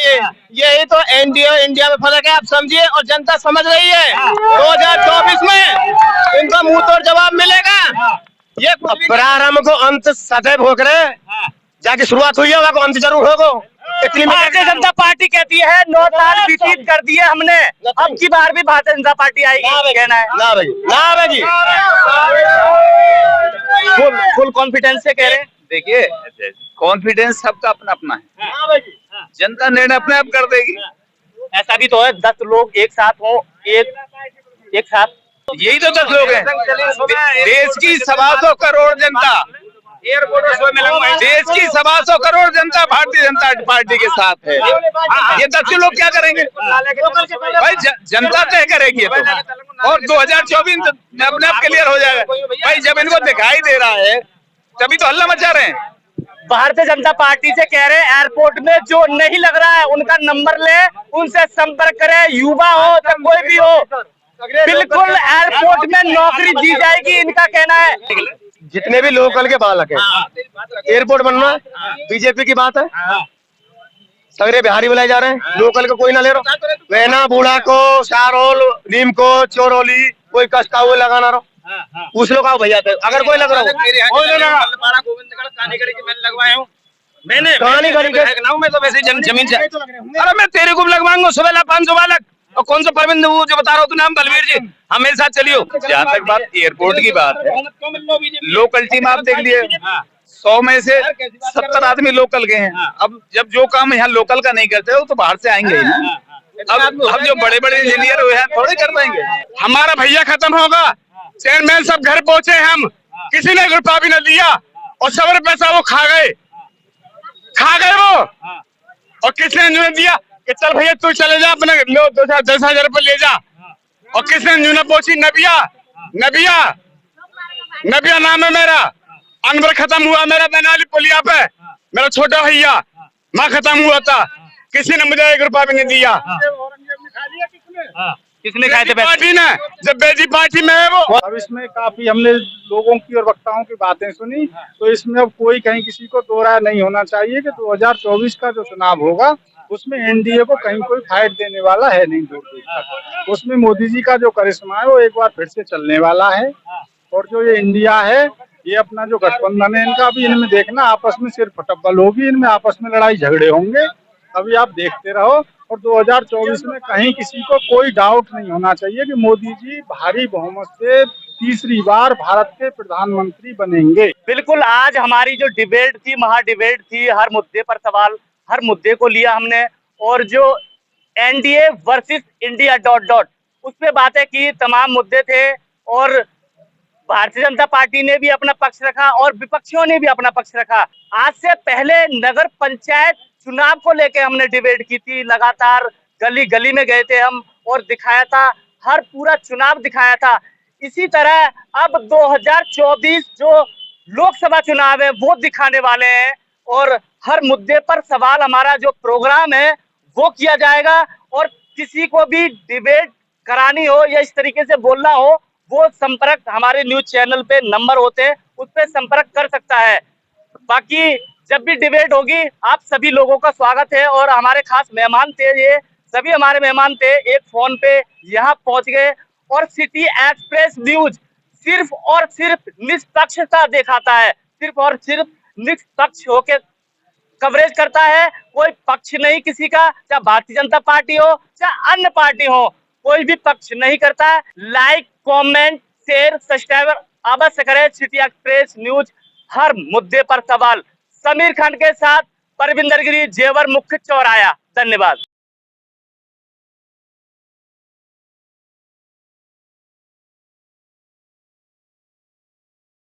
यही तो एनडीए और इंडिया में फर्क है, आप समझिए और जनता समझ रही है। 2024 में इनका मुंह तोड़ जवाब मिलेगा। ये प्रारंभ को अंत सदैव हो करे, जाके शुरुआत हुई होगा को अंत जरूर होगा। भारतीय जनता पार्टी कहती है 9 साल व्यतीत कर दिए हमने, अब की बार भी भारतीय जनता पार्टी आएगी, कहना है। ना भाई फुल कॉन्फिडेंस से कह रहे हैं। देखिए कॉन्फिडेंस सबका अपना अपना है, जनता निर्णय अपने आप कर देगी। ऐसा भी तो है 10 लोग एक साथ हो, एक साथ, यही तो 10 लोग हैं। देश की 125 करोड़ जनता, देश की 125 करोड़ जनता भारतीय जनता पार्टी के साथ है। ये 10 लोग क्या करेंगे भाई? जनता तय करेगी ये तो। और 2024 अपने आप क्लियर हो जाएगा भाई। जब इनको दिखाई दे रहा है तभी तो हल्ला मचा रहे हैं। भारतीय जनता पार्टी से कह रहे हैं एयरपोर्ट में जो नहीं लग रहा है उनका नंबर ले, उनसे संपर्क करें, युवा हो तो कोई भी हो, बिल्कुल एयरपोर्ट में नौकरी दी जाएगी, इनका कहना है। जितने भी लोकल के बालक हैं, एयरपोर्ट बनना बीजेपी की बात है। सगरे बिहारी बुलाए जा रहे हैं, लोकल को कोई ना ले रहा। वैना बूढ़ा को, शाहरोल, नीम को, चोरौली, कोई कस्ता हुए लगाना रहो, पूछ लो का भैया। अगर कोई लग रहा हो मैंने कहानी करी मैं तो वैसे जमीन से, अरे मैं तेरे को लगवाऊंगा सुबह 500 बालक। और कौन सा परविंद वो जो बता रहा हूँ तू नाम, बलवीर जी, हम मेरे साथ चलियो। जहाँ तक बात एयरपोर्ट की बात है, लोकल टीम आप देख लिए 100 में से 70 आदमी लोकल के हैं। अब जब जो काम यहाँ लोकल का नहीं करते हो तो बाहर से आएंगे ही ना। अब जो बड़े बड़े इंजीनियर हुए हैं थोड़े कर पाएंगे। हमारा भैया खत्म होगा, चेयरमैन सब घर पहुंचे, हम किसी ने रुपया भी न दिया और सब पैसा वो खा गए वो। और किसने न्यून दिया कि चल भैया तू चले जा, अपने लो 10,000 रुपये ले जा। और किसने न्यून पहुंची? नबिया नाम है मेरा। अनवर खत्म हुआ मेरा बेनाली पुलिया पे, मेरा छोटा भैया, माँ खत्म हुआ था, किसी ने मुझे 1 रुपया भी नहीं दिया। किसने खाए थे पार्टी ने, जब बेजी पार्टी में है वो। अब इसमें काफी हमने लोगों की और वक्ताओं की बातें सुनी, तो इसमें अब कोई कहीं किसी को दो राय नहीं होना चाहिए कि 2024 का जो चुनाव होगा उसमें एनडीए को कहीं कोई फाइट देने वाला है नहीं दूर दूर तक। उसमें मोदी जी का जो करिश्मा है वो एक बार फिर से चलने वाला है। और जो ये इंडिया है, ये अपना जो गठबंधन है इनका, अभी इनमें देखना आपस में सिर्फ फटब्बल होगी, इनमें आपस में लड़ाई झगड़े होंगे, अभी आप देखते रहो। और 2024 में कहीं किसी को कोई डाउट नहीं होना चाहिए कि मोदी जी भारी बहुमत से तीसरी बार भारत के प्रधानमंत्री बनेंगे। बिल्कुल, आज हमारी जो डिबेट थी, महा डिबेट थी, हर मुद्दे पर सवाल, हर मुद्दे को लिया हमने, और जो एनडीए वर्सेस इंडिया ... उस पे बातें की, तमाम मुद्दे थे। और भारतीय जनता पार्टी ने भी अपना पक्ष रखा और विपक्षियों ने भी अपना पक्ष रखा। आज से पहले नगर पंचायत चुनाव को लेके हमने डिबेट की थी, लगातार गली गली में गए थे हम और दिखाया था, हर पूरा चुनाव दिखाया था। इसी तरह अब 2024 जो लोकसभा चुनाव है वो दिखाने वाले हैं, और हर मुद्दे पर सवाल हमारा जो प्रोग्राम है वो किया जाएगा। और किसी को भी डिबेट करानी हो या इस तरीके से बोलना हो, वो संपर्क हमारे न्यूज चैनल पे नंबर होते हैं, उस पर संपर्क कर सकता है। बाकी जब भी डिबेट होगी आप सभी लोगों का स्वागत है। और हमारे खास मेहमान थे, ये सभी हमारे मेहमान थे, एक फोन पे यहाँ पहुंच गए। और सिटी एक्सप्रेस न्यूज सिर्फ और सिर्फ निष्पक्षता दिखाता है, सिर्फ और सिर्फ निष्पक्ष होकर कवरेज करता है। कोई पक्ष नहीं किसी का, चाहे भारतीय जनता पार्टी हो चाहे अन्य पार्टी हो, कोई भी पक्ष नहीं करता है। लाइक, कमेंट, शेयर, सब्सक्राइबर अवश्य करें। सिटी एक्सप्रेस न्यूज, हर मुद्दे पर सवाल। समीर खान के साथ परविंदर गिरी, जेवर मुख्य चौराया। धन्यवाद।